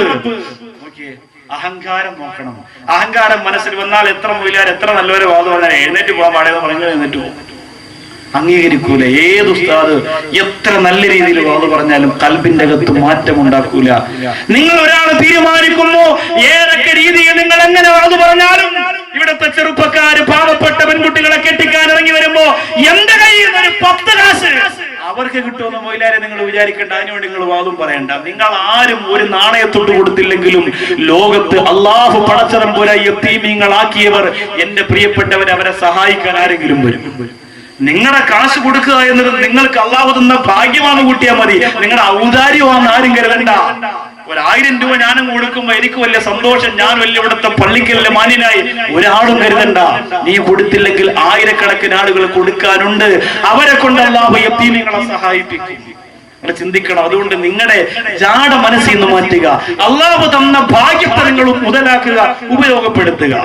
അഹങ്കാരം നോക്കണം. അഹങ്കാരം മനസ്സിൽ വന്നാൽ എത്ര മുയിലാർ എത്ര നല്ലവരെ വാദം പറഞ്ഞാൽ എഴുന്നേറ്റ് പോകാൻ പാടിയെന്ന് പറഞ്ഞു എഴുന്നേറ്റ് പോകും. അംഗീകരിക്കൂല. ഏത് ഉസ്താദ് എത്ര നല്ല രീതിയിൽ വാദ് പറഞ്ഞാലും കൽബിന്റെ അകത്ത് മാറ്റം ഉണ്ടാക്കൂല. നിങ്ങൾ ഒരാൾ തീരുമാനിക്കുന്നു ഏതൊക്കെ രീതിയിൽ നിങ്ങൾ എങ്ങനെ വാദ് പറഞ്ഞാലും ഇവിടുത്തെ ചെറുപ്പക്കാര് പാവപ്പെട്ട പെൺകുട്ടികളെ കെട്ടിക്കാൻ ഇറങ്ങി വരുമ്പോ എന്റെ കയ്യിൽ നിന്ന് 10 കാശ് അവർക്ക് കിട്ടുമെന്ന് മൊയിലാരെ നിങ്ങൾ വിചാരിക്കേണ്ട. അതിനുവേണ്ടി നിങ്ങൾ വാദം പറയണ്ട. നിങ്ങൾ ആരും ഒരു നാണയത്തൊട്ട് കൊടുത്തില്ലെങ്കിലും ലോകത്ത് അള്ളാഹു പടച്ചതമ്പുരാ യതീമീങ്ങളാക്കിയവർ എന്റെ പ്രിയപ്പെട്ടവരെ അവരെ സഹായിക്കാൻ ആരെങ്കിലും വരും. നിങ്ങളുടെ കാശ് കൊടുക്കുക എന്നത് നിങ്ങൾക്ക് അള്ളാഹു തന്ന ഭാഗ്യമാണെന്ന് കൂട്ടിയാൽ മതി. നിങ്ങളുടെ ഔദാര്യമാണെന്ന് ആരും കരുതണ്ട. 1000 രൂപ ഞാനും കൊടുക്കുമ്പോ എനിക്ക് വലിയ സന്തോഷം, ഞാൻ വലിയ ഇവിടുത്തെ പള്ളിക്കലിലെ മാന്യനായി ഒരാളും കരുതണ്ട. നീ കൊടുത്തില്ലെങ്കിൽ ആയിരക്കണക്കിന് ആളുകൾ കൊടുക്കാനുണ്ട്. അവരെ കൊണ്ട് അള്ളാഹു യതീമീങ്ങളെ സഹായിപ്പിക്കും. നിങ്ങൾ ചിന്തിക്കണം. അതുകൊണ്ട് നിങ്ങളുടെ ജാട മനസ്സിൽ നിന്ന് മാറ്റുക. അള്ളാഹു തന്ന ഭാഗ്യത്തെ നിങ്ങൾ മുതലാക്കുക, ഉപയോഗപ്പെടുത്തുക.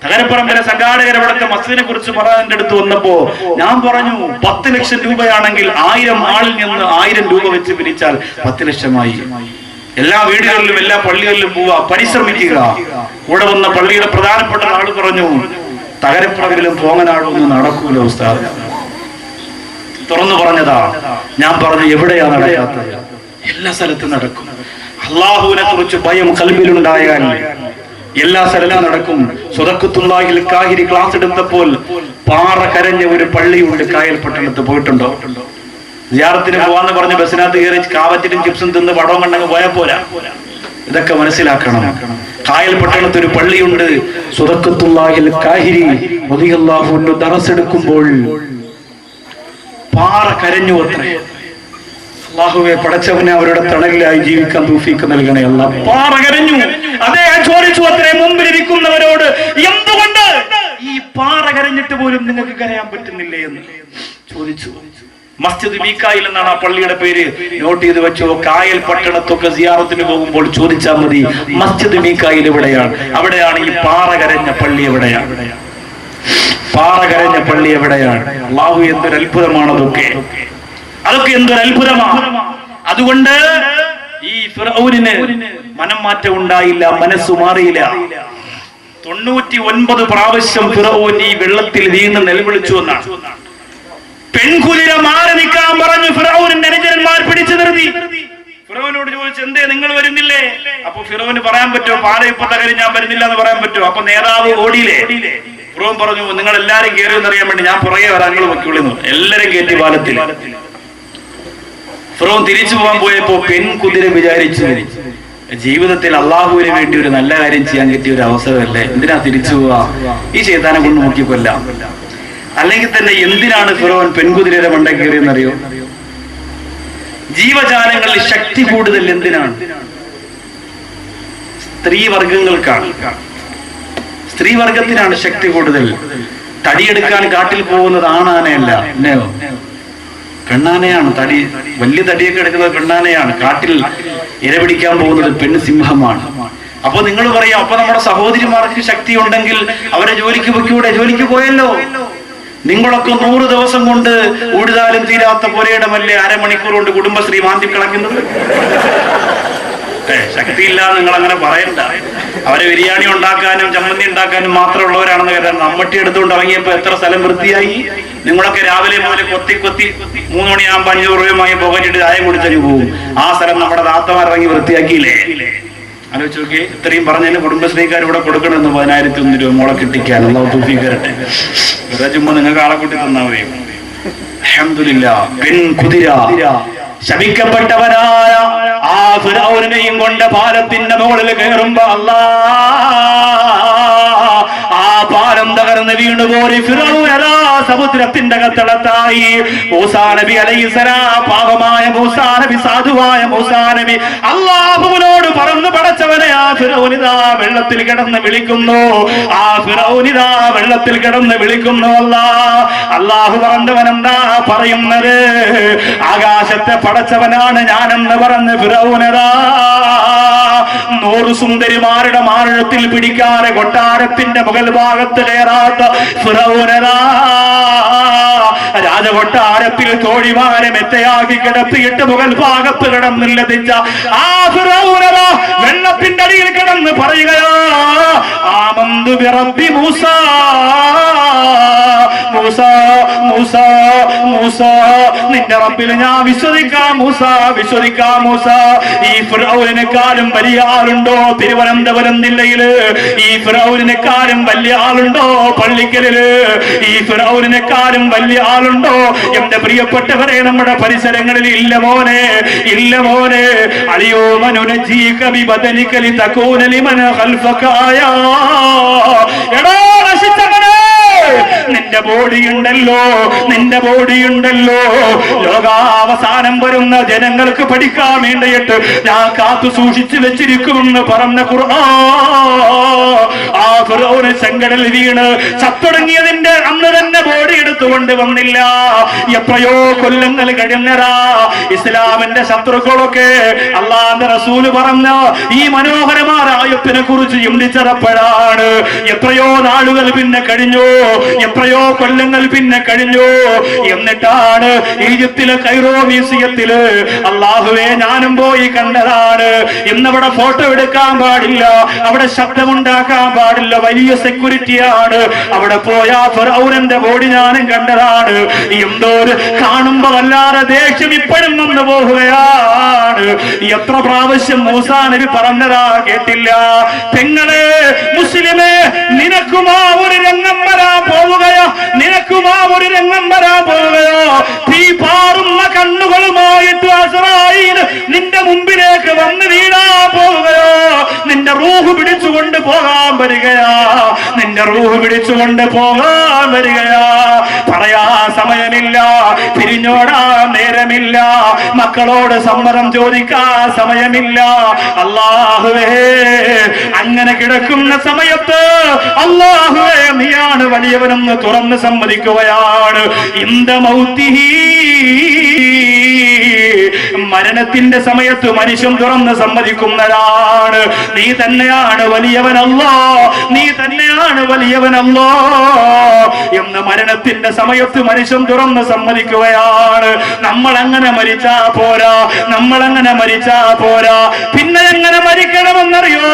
തകരപ്പറമ്പിലെ സംഘാടകർ ഇവിടുത്തെ മസ്ജിദിനെ കുറിച്ച് പറയാൻ എന്റെ അടുത്ത് വന്നപ്പോ ഞാൻ പറഞ്ഞു 10 ലക്ഷം രൂപയാണെങ്കിൽ 1000 ആളിൽ നിന്ന് 1000 രൂപ വെച്ച് പിരിച്ചാൽ 10 ലക്ഷമായി. എല്ലാ വീടുകളിലും എല്ലാ പള്ളികളിലും പോവുക, പരിശ്രമിക്കുക. കൂടെ വന്ന പള്ളിയുടെ പ്രധാനപ്പെട്ട ആള് പറഞ്ഞു തകരപ്പറമ്പിലും പോങ്ങനാടും ഒന്നും നടക്കൂല ഉസ്താദ്. തുറന്നു പറഞ്ഞതാ. ഞാൻ പറഞ്ഞു എവിടെയാണ് നടക്കാത്തത്? എല്ലാ സ്ഥലത്തും നടക്കും. അള്ളാഹുവിനെ കുറിച്ച് ഭയം ഖൽബിലുണ്ടായാൽ എല്ലാ സ്ഥലത്തും നടക്കും. സ്വതക്കത്തുള്ളാഹിൽ കാഹിരി ക്ലാസ് എടുത്തപ്പോൾ പാറ കരഞ്ഞ ഒരു പള്ളിയുണ്ട് കായൽ പട്ടണത്ത്. പോയിട്ടുണ്ടോ? സിയാറത്തിന് പോവാന്ന് പറഞ്ഞ് ബസ്സിനകത്ത് കയറി കാവറ്റിനും ചിപ്സും തിന്ന് പടവും കണ്ടങ്ങ് പോയാൽ പോരാ. ഇതൊക്കെ മനസ്സിലാക്കണം. കായൽ പട്ടണത്ത് ഒരു പള്ളിയുണ്ട്. സ്വതക്കത്തുള്ളാഹിൽ കാഹിരി റളിയല്ലാഹു അൻഹു ദർസ് എടുക്കുമ്പോൾ പാറ കരഞ്ഞു അത്രേ. അല്ലാഹുവേ പടച്ചവനെ അവരുടെ തണലിലായി ജീവിക്കാൻ തൗഫീഖ് നൽകണേ അല്ലാ. പാറ കരഞ്ഞു. അദ്ദേഹം ചോദിച്ചു അത്രേ മുമ്പിലിരിക്കുന്നവരോട്, എന്തുകൊണ്ട് ഈ പാറ കരഞ്ഞിട്ട് പോലും നിങ്ങൾക്ക് കരയാൻ പറ്റുന്നില്ലേ എന്ന് ചോദിച്ചു. മസ്ജിദ് മീക്കായിൽ എന്നാണ് ആ പള്ളിയുടെ പേര്. നോട്ട് ചെയ്ത് വെച്ചോ. കായൽ പട്ടണത്തൊക്കെ സിയാറത്തിന് പോകുമ്പോൾ ചോദിച്ചാൽ മതി മസ്ജിദ് മീക്കായിൽ എവിടെയാണ്, അവിടെയാണ് ഈ പാറ കരഞ്ഞ പള്ളി എവിടെയാണ്, പാറ കരഞ്ഞ പള്ളി എവിടെയാണ്. അല്ലാഹു എന്തൊരു അത്ഭുതമാണ് അതൊക്കെ എന്തൊരു അത്ഭുതമാണ്. അതുകൊണ്ട് ഈ ഫിർഔനിന് മനം മാറ്റം ഉണ്ടായില്ല, മനസ്സു മാറിയില്ല. 99 പ്രാവശ്യം ഫിർഔൻ ഈ വെള്ളത്തിൽ വീണ് നിലവിളിച്ചു എന്നാണ്. പെൺകുതിര മാറി നിൽക്കാൻ പറഞ്ഞു. ഫിർഔനിന്റെ അനുചരന്മാർ പിടിച്ചു നിർത്തി. ഫിർഔനോട് ചോദിച്ചു എന്തേ നിങ്ങൾ വരുന്നില്ലേ? അപ്പൊ ഫിർഔന് പറയാൻ പറ്റുമോ പാല ഇപ്പൊ തകരി ഞാൻ വരുന്നില്ല എന്ന് പറയാൻ പറ്റുമോ? അപ്പൊ നേതാവ് ഓടിയില്ലേ? ഫിർഔൻ പറഞ്ഞു നിങ്ങൾ എല്ലാരും കയറിയെന്ന് അറിയാൻ വേണ്ടി ഞാൻ പുറകെ വരാൻ നിങ്ങൾ വയ്ക്കുള്ളൂ. എല്ലാരും കയറ്റി പാലത്തിൽ. ഫിർഔൻ തിരിച്ചു പോകാൻ പോയപ്പോ പെൺകുതിര വിചാരിച്ചു ജീവിതത്തിൽ അള്ളാഹുവിന് വേണ്ടി ഒരു നല്ല കാര്യം ചെയ്യാൻ കിട്ടിയ ഒരു അവസരമല്ലേ, എന്തിനാ തിരിച്ചു പോവാ, ഈ ശൈത്താനെ കൊണ്ട് നോക്കിക്കൊല്ലാം. അല്ലെങ്കിൽ തന്നെ എന്തിനാണ് ഫിർഔൻ പെൺകുതിരയുടെ മണ്ട കയറിയെന്നറിയോ? ജീവജാലങ്ങളിൽ ശക്തി കൂടുതൽ എന്തിനാണ്? സ്ത്രീവർഗങ്ങൾക്കാണ്. സ്ത്രീവർഗത്തിനാണ് ശക്തി കൂടുതൽ. തടിയെടുക്കാൻ കാട്ടിൽ പോകുന്നത് ആണാനയല്ല, എന്നെയോ പെണ്ണാനയാണ്. തടി വലിയ തടിയൊക്കെ എടുക്കുന്നത് പെണ്ണാനയാണ്. കാട്ടിൽ ഇര പിടിക്കാൻ പോകുന്നത് പെണ്ണ് സിംഹമാണ്. അപ്പൊ നിങ്ങൾ പറയാം, അപ്പൊ നമ്മുടെ സഹോദരിമാർക്ക് ശക്തി ഉണ്ടെങ്കിൽ അവരെ ജോലിക്ക് പൊയ്ക്കൂടെ? ജോലിക്ക് പോയല്ലോ. നിങ്ങളൊക്കെ 100 ദിവസം കൊണ്ട് ഉഴുതാലും തീരാത്ത പുരയിടമല്ലേ അരമണിക്കൂർ കൊണ്ട് കുടുംബശ്രീ മാന്തി കളക്കുന്നത്? ശക്തിയില്ല നിങ്ങൾ അങ്ങനെ പറയണ്ട. അവരെ ബിരിയാണി ഉണ്ടാക്കാനും ചമ്മന്തി ഉണ്ടാക്കാനും മാത്രമുള്ളവരാണെന്ന് കരുതാൻ. നമ്മട്ടി എടുത്തുകൊണ്ട് ഇറങ്ങിയപ്പോ എത്ര സ്ഥലം വൃത്തിയായി. നിങ്ങളൊക്കെ രാവിലെ മുതൽ കൊത്തി 3 മണിയാകുമ്പോ 500 രൂപയുമായി പോകച്ചിട്ട് ചായ കുടിച്ചു പോകും. ആ സ്ഥലം നമ്മുടെ താത്തമാരിറങ്ങി വൃത്തിയാക്കിയില്ലേ? ആലോചിച്ച് നോക്കി. ഇത്രയും പറഞ്ഞതിന് കുടുംബശ്രീക്കാർ ഇവിടെ കൊടുക്കണമെന്ന് 10,001 രൂപ മോളെ കിട്ടിക്കാൻ. അല്ലാഹു തൗഫീഖ് തരട്ടെ. വെറുതെ ചുമ്മാ നിങ്ങൾക്ക് ആളെ കൂട്ടി തന്നാ മതി. അൽഹംദുലില്ലാഹ്. പെൺകുതിര ശപിക്കപ്പെട്ടവനായ ആ ഫിറഔനെയും കൊണ്ട് പാലത്തിന്റെ മുകളിൽ കയറുമ്പോ ആ പാലം തകർന്ന് വീണുപോയി. ഫിറഔൻ സമുദ്രത്തിന്റെ കത്തളത്തായി. മൂസാ നബി അലൈഹിസ്സലാം, പാവമായ മൂസാ നബി, സാധുവായ മൂസാ നബി അല്ലാഹുവിനോട് പറഞ്ഞു, പടച്ചവനെ ആ ഫിറഔനിതാ വെള്ളത്തിൽ കിടന്ന് വിളിക്കുന്നു. ആ ഫിറഔനിതാ വെള്ളത്തിൽ കിടന്ന് വിളിക്കുന്നു. അല്ലാഹു പറഞ്ഞവനെന്താ പറയുന്നത്? ആകാശത്തെ പടച്ചവനാണ് ഞാനെന്ന് പറഞ്ഞ് ഫിറഔനതാ 100 സുന്ദരിമാരുടെ മാറിടത്തിൽ പിടിക്കാതെ കൊട്ടാരത്തിന്റെ മുകൾ ഭാഗത്ത് കയറാത്ത ഫിറഔനതാ രാജകൊട്ടാരത്തിൽ തോഴിമാരെ മെത്തയാക്കി കിടത്തിയിട്ട് മുകൾ ഭാഗത്ത് കിടന്നില്ലതിച്ച ആ ഫിറഔനതാ വെള്ളത്തിന്റെ അടിയിൽ കിടന്ന് പറയുകയാ, ആമന്തു ബിറബ്ബി മൂസാ, മൂസാ മൂസാ മൂസാ, നിന്റെ റബ്ബിൽ ഞാൻ വിശ്വസിക്കാം മൂസാ, വിശ്വസിക്കാം മൂസാ. ഈ ഫിറഔനെക്കാളും വലിയ ആളുണ്ടോ തിരുവനന്തപുരം ജില്ലയില്? ഈ ഫിറഔനെക്കാളും വലിയ ആളുണ്ടോ പള്ളിക്കലില്? ഈ ഫിറഔനെക്കാളും വലിയ ആളുണ്ടോ എന്റെ പ്രിയപ്പെട്ടവരെ നമ്മുടെ പരിസരങ്ങളിൽ? ഇല്ല മോനെ, ഇല്ല മോനെ. അലിയോ മനുനജീക ബിബദനിക ലിതകൂന ലിമൻ ഖൽഫക ആയാ. എടാ നശിച്ചവനെ, നിന്റെ ബോഡിയുണ്ടല്ലോ, നിന്റെ ബോഡിയുണ്ടല്ലോ, ലോകാവസാനം വരുന്ന ജനങ്ങൾക്ക് പഠിക്കാൻ വേണ്ടിയിട്ട് ഞാൻ കാത്തു സൂക്ഷിച്ചു വെച്ചിരിക്കുമെന്ന് പറഞ്ഞ ഖുർആൻ ആ ഫിറഔൻ ചെങ്കടൽ വീണ് ചത്തുടങ്ങിയതിന്റെ അന്ന് തന്നെ ബോഡി എടുത്തുകൊണ്ട് വന്നില്ല. എത്രയോ കൊല്ലങ്ങൾ കഴിഞ്ഞരാ ഇസ്ലാമിന്റെ ശത്രുക്കളൊക്കെ അള്ളാഹുവിന്റെ റസൂല് പറഞ്ഞ ഈ മനോഹരമായ ആയത്തിനെ കുറിച്ച് ചിന്തിച്ചപ്പോഴാണ്. എത്രയോ നാളുകൾ പിന്നെ കഴിഞ്ഞു, എത്രയോ കൊല്ലങ്ങൾ പിന്നെ കഴിഞ്ഞു. എന്നിട്ടാണ് ഈജിപ്തിലെ കൈറോ മ്യൂസിയത്തില് അള്ളാഹുവേ ഞാനും പോയി കണ്ടതാണ്. ഇന്നവിടെ ഫോട്ടോ എടുക്കാൻ പാടില്ല, അവിടെ ശബ്ദമുണ്ടാക്കാൻ പാടില്ല, വലിയ സെക്യൂരിറ്റിയാണ്. അവിടെ പോയാ ഫിറഔന്റെ ബോഡി ഞാനും കണ്ടതാണ്. എന്തോ കാണുമ്പോ വല്ലാതെ ദേഷ്യം ഇപ്പോഴും വന്നു പോവുകയാണ്. എത്ര പ്രാവശ്യം മൂസാ നബി പറഞ്ഞതാ കേട്ടില്ല? പെങ്ങളെ മുസ്ലിമേ, നിനക്കുമാ ഒരു രംഗം വരാൻ പോവുകയോ, നിനക്കുമാ ഒരു രംഗം വരാൻ പോവുകയോ? തീ പാറുന്ന കണ്ണുകളുമായിട്ട് അസ്രായീൽ നിന്റെ മുമ്പിലേക്ക് വന്ന് വീഴാൻ പോവുകയോ? നിന്റെ റൂഹ് പിടിച്ചുകൊണ്ട് പോകാൻ വരികയാ, നിന്റെ റൂഹ് പിടിച്ചുകൊണ്ട് പോകാൻ വരികയാ. പറയാ സമയമില്ല, പിരിഞ്ഞോടാൻ നേരമില്ല, മക്കളോട് സമ്മതം ചോദിക്കാൻ സമയമില്ല. അല്ലാഹുവേ, അങ്ങനെ കിടക്കുന്ന സമയത്ത് അല്ലാഹുവേ നീയാണ് വലിയവനെന്ന് തുറന്ന് സമ്മതിക്കുകയാണ്. ഇന്ദ മൗതിഹി, മരണത്തിന്റെ സമയത്ത് മനുഷ്യൻ തുറന്ന് സമ്മതിക്കുന്നതാണ്. നീ തന്നെയാണ് വലിയവനല്ലോ, നീ തന്നെയാണ് വലിയവനല്ലോ എന്ന് മരണത്തിന്റെ സമയത്ത് മനുഷ്യൻ തുറന്ന് സമ്മതിക്കുകയാണ്. നമ്മൾ അങ്ങനെ മരിച്ചാ പോരാ, നമ്മൾ അങ്ങനെ മരിച്ചാ പോരാ. പിന്നെ എങ്ങനെ മരിക്കണമെന്നറിയോ?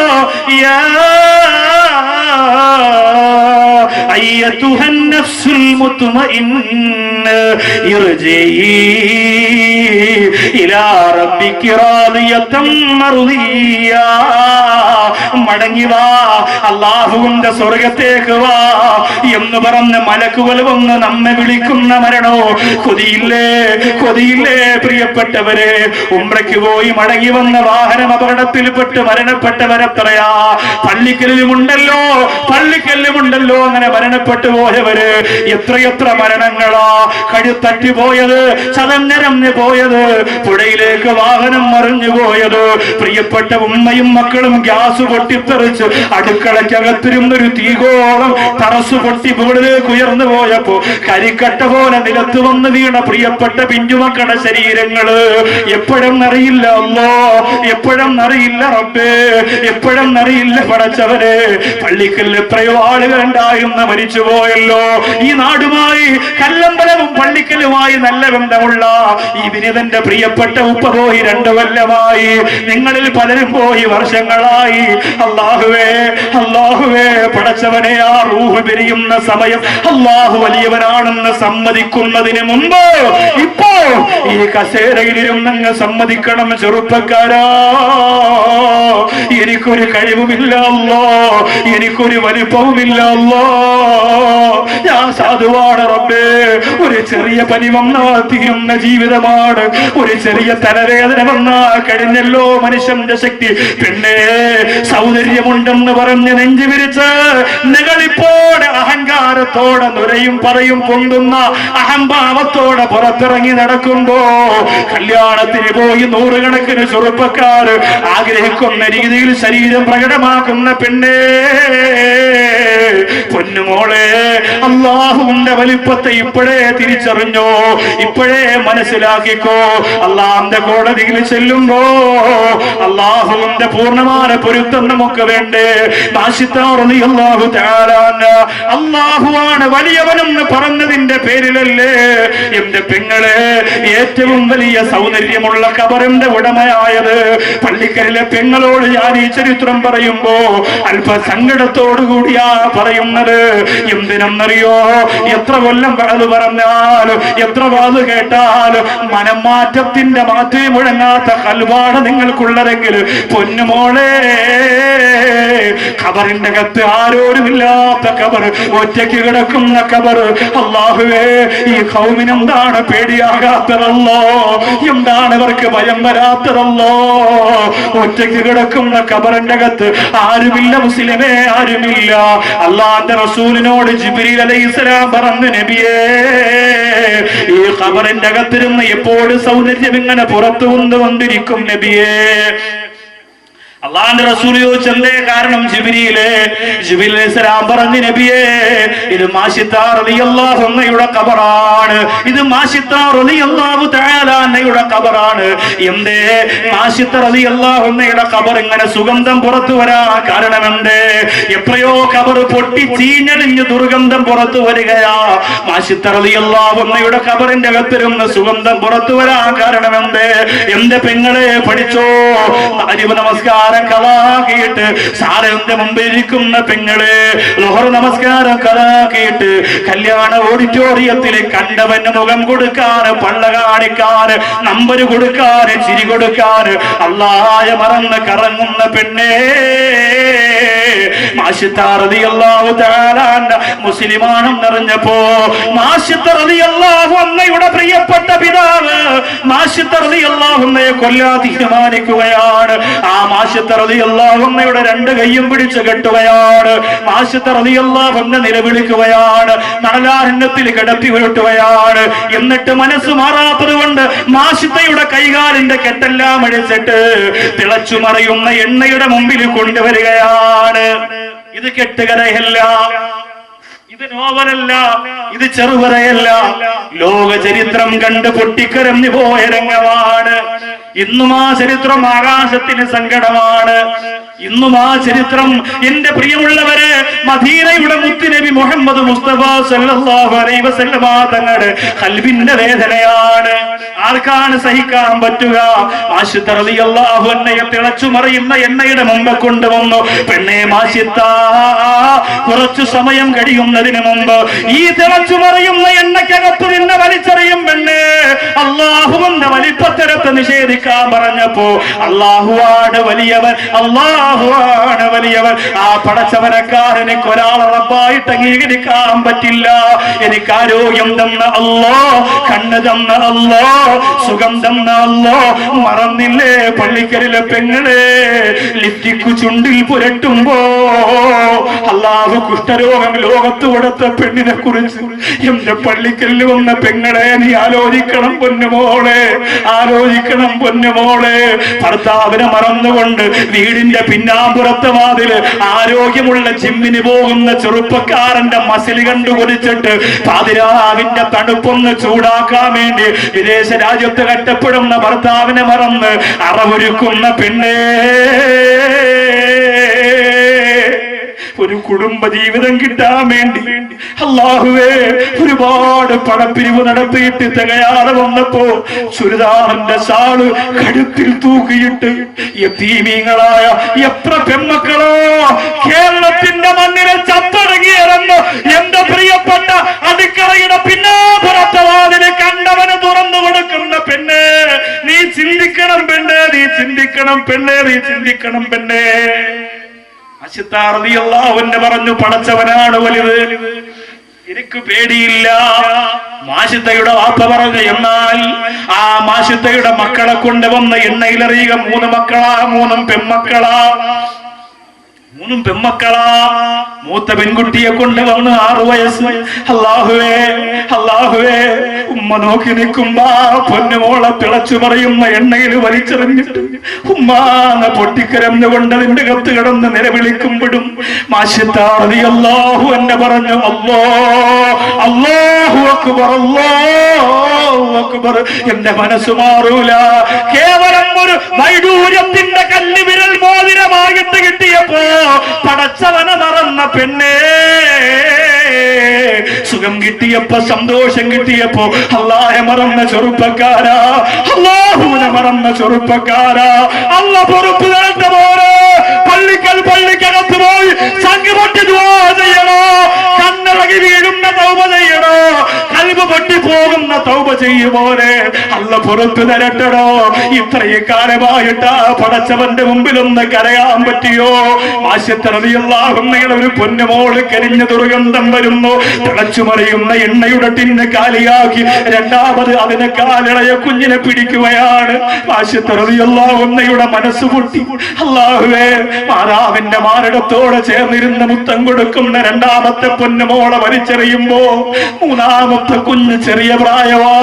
أيتها النفس المطمئنة ارجعي إلى ربك راضية مرضية. മടങ്ങി വാ, അല്ലാഹുവിന്റെ സ്വർഗത്തേക്ക് വാ എന്ന് പറഞ്ഞ് മലക്കുകൾ വന്ന് നമ്മെ വിളിക്കുന്ന മരണോ കൊതിയില്ലേ, കൊതിയില്ലേ പ്രിയപ്പെട്ടവരെ? ഉംറയ്ക്ക് പോയി മടങ്ങി വന്ന വാഹനം അപകടത്തിൽപ്പെട്ട് മരണപ്പെട്ടവരെത്രയാ? പള്ളിക്കലിലുമുണ്ടല്ലോ, പള്ളിക്കലിലുമുണ്ടല്ലോ അങ്ങനെ മരണപ്പെട്ടു പോയവര്. എത്രയെത്ര മരണങ്ങളാ! കഴുത്തട്ടി പോയത്, ചതഞ്ഞരഞ്ഞ് പോയത്, പുഴ പുഴയിലേക്ക് വാഹനം മറിഞ്ഞു പോയത്. പ്രിയപ്പെട്ട ഉമ്മയും മക്കളും ഗ്യാസ് പൊട്ടിത്തെറിച്ച് അടുക്കളയ്ക്കകത്തിരുന്നൊരു തീകോളം തറസ് പൊട്ടി മുകളിലേക്ക് ഉയർന്നു പോയപ്പോ കരിക്കട്ട പോലെ നിലത്ത് വന്ന് വീണ പ്രിയപ്പെട്ട പിഞ്ചുമക്കളുടെ ശരീരങ്ങള് എപ്പോഴെന്നറിയില്ല അല്ലോ, എപ്പോഴെന്നറിയില്ല റബ്ബേ, എപ്പോഴെന്നറിയില്ല പടച്ചവരെ. പള്ളിക്കൽ എത്രയോ ആളുകൾ ഉണ്ടായിരുന്ന മരിച്ചുപോയല്ലോ. ഈ നാടുമായി കല്ലമ്പലവും പള്ളിക്കലുമായി നല്ല ബന്ധമുള്ള ഈ വിനിതന്റെ പ്രിയപ്പെട്ട ഉപ്പ പോയി 2 കൊല്ലമായി. നിങ്ങളിൽ പലരും പോയി വർഷങ്ങളായി. അല്ലാഹുവേ, അല്ലാഹുവേ പടച്ചവനെ, ആ റൂഹ് പിരിയുന്ന സമയം അല്ലാഹു വലിയവനാണെന്ന് സമ്മതിക്കുന്നതിന് മുമ്പ് ഇപ്പോ ഈ കസേരയിലിരുന്നങ്ങ് സമ്മതിക്കണം. ചെറുപ്പക്കാരാ, എനിക്കൊരു കഴിവുമില്ല അല്ലോ, എനിക്കൊരു വലിപ്പവുമില്ല അല്ലോ, ഞാൻ സാധുവാണ് റബ്ബേ. ഒരു ചെറിയ പനി വന്നാ തീരുന്ന ജീവിതമാണ്, ഒരു ചെറിയ തലവേദന വന്നാ കഴിഞ്ഞല്ലോ മനുഷ്യന്റെ ശക്തി. പിന്നെ സൗന്ദര്യമുണ്ടെന്ന് പറഞ്ഞ് നെഞ്ചു വിരിച്ച് നെകളിപ്പോടെ അഹങ്കാരത്തോടെ നുരയും പറയും പൊന്തുന്ന അഹംഭാവത്തോടെ പുറത്തിറങ്ങി നടക്കുമ്പോ കല്യാണത്തിന് പോയി 100 കണക്കിന് ചെറുപ്പക്കാർ ആഗ്രഹിക്കുന്ന രീതിയിൽ ശരീരം പ്രകടമാക്കുന്ന പെണ്ണേ, പൊന്നുമോളെ, അല്ലാഹുവിന്റെ വലിപ്പത്തെ ഇപ്പോഴേ തിരിച്ചറിഞ്ഞോ, ഇപ്പോഴേ മനസ്സിലാക്കിക്കോ. അല്ലാഹുവിന്റെ കോടതിയിൽ ചെല്ലുമ്പോ അല്ലാഹുവിന്റെ പൂർണ്ണമായ പൊരുത്തം നമുക്ക് വേണ്ടേ. അല്ലാഹുവാണ് വലിയവനെന്ന് പറഞ്ഞതിന്റെ പേരിലല്ലേ എന്റെ പെങ്ങളെ ഏറ്റവും വലിയ സൗന്ദര്യമുള്ള ഖബറിന്റെ ഉടമയായത്. പള്ളിക്കലിലെ പെങ്ങളോട് ഞാൻ ഈ ചരിത്രം പറയുമ്പോ അല്പ സങ്കടത്തോടു കൂടിയാ പറയുന്നത്. എന്തിനെന്നറിയോ, എത്ര കൊല്ലം അത് പറഞ്ഞാലും എത്ര വാത് കേട്ടാലും മനംമാറ്റത്തിന്റെ മാറ്റി മുഴങ്ങാത്ത കൽവാണ് നിങ്ങൾക്കുള്ളതെങ്കിൽ പൊന്നുമോളെ, ഖബറിന്റെ അകത്ത് ആരോരുമില്ലാത്ത ഖബർ, ഒറ്റയ്ക്ക് കിടക്കുന്ന ഖബർ. അല്ലാഹുവേ, ഈ ഖൗമിനെന്താണ് പേടിയാകാത്തതല്ലോ, എന്താണ് അവർക്ക് ഭയം വരാത്തതല്ലോ? ഒറ്റയ്ക്ക് കിടക്കുന്ന ഖബറിന്റെ അകത്ത് ആരുമില്ല മുസ്ലിമേ, ആരുമില്ല. അല്ലാഹുവിന്റെ റസൂലിനോട് ജിബ്രീൽ അലൈഹിസ്സലാം പറഞ്ഞു, നബിയേ, ഈ ഖബറിന്റെ അകത്തിരുന്ന് എപ്പോഴും സൗന്ദര്യം ഇങ്ങനെ പുറത്തു വന്നിരിക്കും നബിയേ. അള്ളാന്റെ റസൂൽ ചോദിച്ചു, എന്തേ കാരണം? ജിബ്രീൽ അലൈഹിസ്സലാം പറഞ്ഞു, നബിയേ, ഇത് മാശിത്താ റളിയല്ലാഹു അൻഹയുടെ ഖബറാണ്, ഇത് മാശിത്താ റളിയല്ലാഹു തആല അൻഹയുടെ ഖബറാണ്. എന്തേ മാശിത്ത റളിയല്ലാഹു അൻഹയുടെ ഖബർ ഇങ്ങനെ സുഗന്ധം പുറത്തു വരാൻ കാരണം എന്തേ? എത്രയോ ഖബർ പൊട്ടി ചീഞ്ഞളിഞ്ഞ് ദുർഗന്ധം പുറത്തു വരികയാ. മാശിത്ത റളിയല്ലാഹു അൻഹയുടെ ഖബറിന്റെ അകത്തിരുന്ന് സുഗന്ധം പുറത്തു വരാൻ കാരണം എന്തേ? എന്റെ പെങ്ങളെ പഠിച്ചോ, അരിവ് നമസ്കാരം കളാക്കിയിട്ട് സാറിന്റെ മുമ്പിൽ ഇരിക്കുന്ന പെങ്ങളെ ലോഹർ നമസ്കാരം കളാക്കിയിട്ട് കല്യാണ ഓഡിറ്റോറിയത്തിൽ കണ്ടവന് മുഖം കൊടുക്കാൻ, പള്ള കാണിക്കാൻ, നമ്പര് കൊടുക്കാൻ, ചിരി കൊടുക്കാൻ അല്ലാഹുവ മറന്ന് കറങ്ങുന്ന പെണ്ണേ, മാശിത്താ റളിയല്ലാഹു തആല മുസ്ലിമാണെന്നറിഞ്ഞപ്പോ മാശിത്താ റളിയല്ലാഹു അൻഹയുടെ പ്രിയപ്പെട്ട പിതാവ് മാശിത്താ റളിയല്ലാഹു അൻഹയെ കൊല്ലാൻ തീരുമാനിക്കുകയാണ്. ആ മാശിത്താ റളിയല്ലാഹു അൻഹയുടെ 2 കൈയും പിടിച്ച് കെട്ടുകയാണ്. മാശിത്താ റളിയല്ലാഹു അൻഹ നിലവിളിക്കുകയാണ്, നടലാരണ്യത്തിൽ കിടത്തി ഉരുട്ടുകയാണ്. എന്നിട്ട് മനസ്സ് മാറാത്തത് കൊണ്ട് മാശിത്തയുടെ കൈകാലിന്റെ കെട്ടെല്ലാം അഴിച്ചിട്ട് തിളച്ചു മറിയുന്ന എണ്ണയുടെ മുമ്പിൽ കൊണ്ടുവരികയാണ്. ഇത് കെട്ടുകഥയല്ല, ഇത് നോവലല്ല, ഇത് ചെറുകഥയല്ല, ലോക ചരിത്രം കണ്ട് പൊട്ടിക്കരഞ്ഞു പോയ രംഗമാണ്. ഇന്നും ആ ചരിത്രം ആകാശത്തിന് സങ്കടമാണ്. ഇന്നും ആ ചരിത്രം എന്റെ പ്രിയമുള്ളവരെ മദീനയുടെ മുത്തുനബി മുഹമ്മദ് മുസ്തഫ സല്ലല്ലാഹു അലൈഹി വസല്ലമ തങ്ങളുടെ ഖൽബിന്റെ വേദനയാണ്. ആർക്കാണ് സഹിക്കാൻ പറ്റുക? മാശിത്ത റളിയല്ലാഹു അൻഹയെ തിളച്ചു മറിയുന്ന എണ്ണയുടെ മുമ്പ് കൊണ്ടുവന്നു. പെണ്ണെ മാശിത്ത, കുറച്ചു സമയം കഴിയുന്നതിന് മുമ്പ് ഈ തിളച്ചു മറിയുന്ന എണ്ണയ്ക്കകത്ത് നിന്നെ വലിച്ചെറിയും പെണ്ണെ. അല്ലാഹുവിന്റെ വലിപ്പത്തരത്തെ നിഷേധിക്കാൻ പറഞ്ഞപ്പോ അല്ലാഹുവാണ് വലിയവൻ, അല്ലാഹുവാണ് വലിയവൻ. ആ പടച്ചവനക്കാരൻ എനിക്ക് ഒരാളെ റബ്ബായിട്ട് അംഗീകരിക്കാൻ പറ്റില്ല. എനിക്ക് ആരോഗ്യം തന്ന അല്ലാ, കണ്ണ് തന്ന അല്ലാ, സുഖം തന്ന അല്ലാ. മറന്നില്ലേ പള്ളിക്കലിലെ പെങ്ങളെ ലിപ്റ്റിക്കു ചുണ്ടിൽ പുരട്ടുമ്പോ അല്ലാഹു കുഷ്ഠരോഗം ലോകത്ത് കൊടുത്ത പെണ്ണിനെ കുറിച്ച് എന്റെ പള്ളിക്കലിൽ വന്ന പെങ്ങളെ നീ ആലോചിക്കണം. പൊന്നുമോളെ, ആലോചിക്കണം പൊന്നുമോളെ. ഭർത്താവിനെ മറന്നുകൊണ്ട് വീടിന്റെ പിന്നാമ്പുറത്തെ വാതില് ആരോഗ്യമുള്ള ജിമ്മിന് പോകുന്ന ചെറുപ്പക്കാരന്റെ മസിൽ കണ്ടു കൊതിച്ചിട്ട് പാതിരാവിന്റെ തണുപ്പൊന്ന് ചൂടാക്കാൻ വേണ്ടി വിദേശ രാജ്യത്ത് കഷ്ടപ്പെടുന്ന ഭർത്താവിനെ മറന്ന് അറവൊരുക്കുന്ന പെണ്ണേ, ഒരു കുടുംബ ജീവിതം കിട്ടാൻ വേണ്ടി അല്ലാഹുവേ ഒരുപാട് പണപ്പിരിവ് നടത്തിയിട്ട് തികയാതെ വന്നപ്പോ ചുരിദാറിന്റെ ഷാള് കഴുത്തിൽ തൂക്കിയിട്ട് യതീമീങ്ങളായ എത്ര പെൺമക്കളോ കേരളത്തിന്റെ മണ്ണിലെ ചത്തടങ്ങിയിറന്ന് എന്റെ പ്രിയപ്പെട്ട അടുക്കളയുടെ പിന്നാമ്പുറത്തെ വാതില് കണ്ടവന് തുറന്നു കൊടുക്കുന്ന പെണ്ണ്, നീ ചിന്തിക്കണം പെണ്ണ്, നീ ചിന്തിക്കണം പെണ്ണ്, നീ ചിന്തിക്കണം പെണ്ണ്. അശ്താറിയല്ലാഹുവിനെ പറഞ്ഞു, പടച്ചവനാണ് വലുത്, എനിക്ക് പേടിയില്ല. മാഷിത്തയുടെ വാപ്പ പറഞ്ഞു. എന്നാൽ ആ മാഷിത്തയുടെ മക്കളെ കൊണ്ടുവന്ന എണ്ണയിലറിയുക 3 മക്കളാ, 3 പെൺമക്കളാ, 3 പെൺമക്കളാ. മൂത്ത പെൺകുട്ടിയെ കൊണ്ടുവന്ന് 6 വയസ്സ്. അല്ലാഹുവേ, അല്ലാഹുവേ, ഉമ്മ നോക്കി നിൽക്കുമ്പോ പൊന്നുമോളെ തിളച്ചു പറയുന്ന എണ്ണയിൽ വലിച്ചെറിഞ്ഞിട്ട് ഉമ്മാന്ന് പൊട്ടിക്കരഞ്ഞുകൊണ്ട് അതിന്റെ കത്ത് കിടന്ന് നിലവിളിക്കുമ്പോഴും മാഷിത്താഹു എന്നെ പറഞ്ഞു, അല്ലാഹു അക്ബർ, അല്ലാഹു അക്ബർ. എന്റെ മനസ്സ് മാറൂല. കേവലം ഒരു വൈഡൂര്യത്തിന്റെ കല്ലുവിരൽ മോതിരമായിട്ട് കിട്ടിയപ്പോ പടച്ചവനെ മറന്ന പെണ്ണേ, സുഖം കിട്ടിയപ്പോ സന്തോഷം കിട്ടിയപ്പോ അല്ലാഹെ മറന്ന ചെറുപ്പക്കാരാ, അല്ലാഹുവിനെ മറന്ന ചെറുപ്പക്കാരാ, അല്ല പൊറുപ്പ് തരേണ്ട പോലെ പള്ളിക്കകത്ത് പോയി സംഘപൊട്ടി ദുആ ചെയ്യണോ, കണ്ണിളകി വീഴുന്ന തൗബ ചെയ്യണോ, കൽബ് പൊട്ടിപ്പോകുന്ന തൗബ ചെയ്യുമോനെ, അല്ല പുറത്തു തരട്ടടോ. ഇത്രയും കാലമായിട്ട് പടച്ചവന്റെ മുമ്പിലൊന്ന് കരയാൻ പറ്റിയോ? മാഷത്തറിയല്ലാഹുമ്മയുടെ ഒരു പൊന്നുമോള് കരിഞ്ഞ ദുർഗന്ധം വരുന്നു. തിളച്ചു മറിയുന്ന എണ്ണയുടെ ടിന്ന് കാലിയാക്കി രണ്ടാമത് അതിനെ കാലിളയ കുഞ്ഞിനെ പിടിക്കുകയാണ്. മാഷത്തറിയല്ലാഹുമ്മയുടെ മനസ്സ് പൊട്ടി. അല്ലാഹുവേ, മാതാവിന്റെ മാരടത്തോടെ ചേർന്നിരുന്ന മുത്തം കൊടുക്കുന്ന രണ്ടാമത്തെ പൊന്നുമോളെ വലിച്ചെറിയുമ്പോ മൂന്നാമത്തെ കുഞ്ഞ് ചെറിയ പ്രായവാ.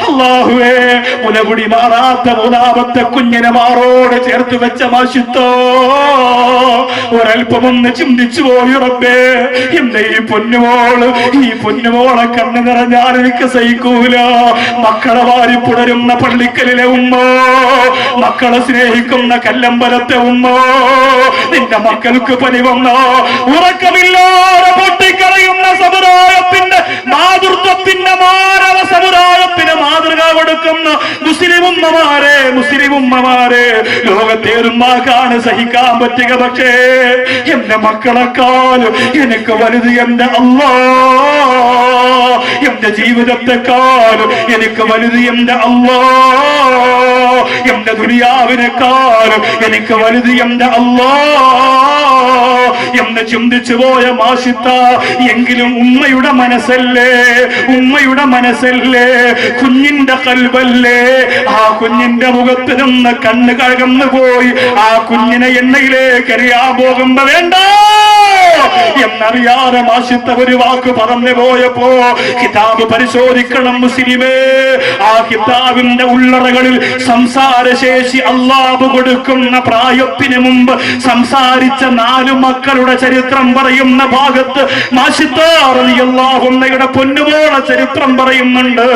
അല്ലാഹുവേ, മുലകുടി മാറാത്ത മൂന്നാമത്തെ കുഞ്ഞിനെ മാറോട് ചേർത്ത് വെച്ച മാഷിത്തോ ഒരൽപ്പമൊന്ന് ചിന്തിച്ചു പോയി റബ്ബേ. എന്റെ ഈ പൊന്നുമോളെ കണ്ണു നിറഞ്ഞാൽ എനിക്ക് സഹിക്കൂല. മക്കളെ വാരി പുണരുന്ന പള്ളിക്കലിലെ ഉമ്മ, മക്കളെ സ്നേഹിക്കുന്ന കല്ലമ്പലത്തെ ഉമ്മ, നിന്റെ മക്കൾക്ക് പനി വന്നോ? ഉറക്കമില്ലാതെ പൊട്ടിക്കറിയുന്ന സമുദായത്തിന്റെ മാതൃത്വത്തിന്റെ മാനവ സമുദായത്തിന് മാതൃക കൊടുക്കുന്ന മുസ്ലിം ഉമ്മമാരെ ലോകത്തേറുമാക്കാണ് സഹിക്കാൻ പറ്റുക. പക്ഷേ എന്റെ മക്കളെക്കാളും എനിക്ക് വലുത് എന്റെ അല്ലാഹ്, എന്റെ ജീവിതത്തെക്കാളും എനിക്ക് വലുത് എന്റെ അല്ലാഹ്, എന്റെ ദുനിയാവിനെക്കാളും എനിക്ക് വലുത് എന്റെ അല്ലാഹ് എന്ന് ചിന്തിച്ചു പോയ മാഷിത്ത. എങ്കിലും ഉമ്മയുടെ മനസ്സല്ലേ, കുഞ്ഞിന്റെ കൽബല്ലേ, ആ കുഞ്ഞിന്റെ മുഖത്ത് നിന്ന് കണ്ണ് കഴകന്നു പോയി ആ കുഞ്ഞിനെ എണ്ണയിലേക്ക് എറിയാൻ പോകുമ്പോ വേണ്ട എന്നറിയാതെ മാഷിത്ത ഒരു വാക്ക് പറഞ്ഞു പോയപ്പോ കിതാബ് പരിശോധിക്കണം മുസ്ലിമേ. ആ കിതാബിന്റെ ഉള്ളറകളിൽ സംസാരശേഷി അല്ലാഹു കൊടുക്കുന്ന പ്രായത്തിന് മുമ്പ് സംസാരിച്ച 4 മക്കളുടെ ചരിത്രം പറയുന്ന ഭാഗത്ത് മാഷിത്ത റളിയല്ലാഹു അൻഹയുടെ പൊന്നുമോളെ ചരിത്രം പറയുന്നുണ്ട്.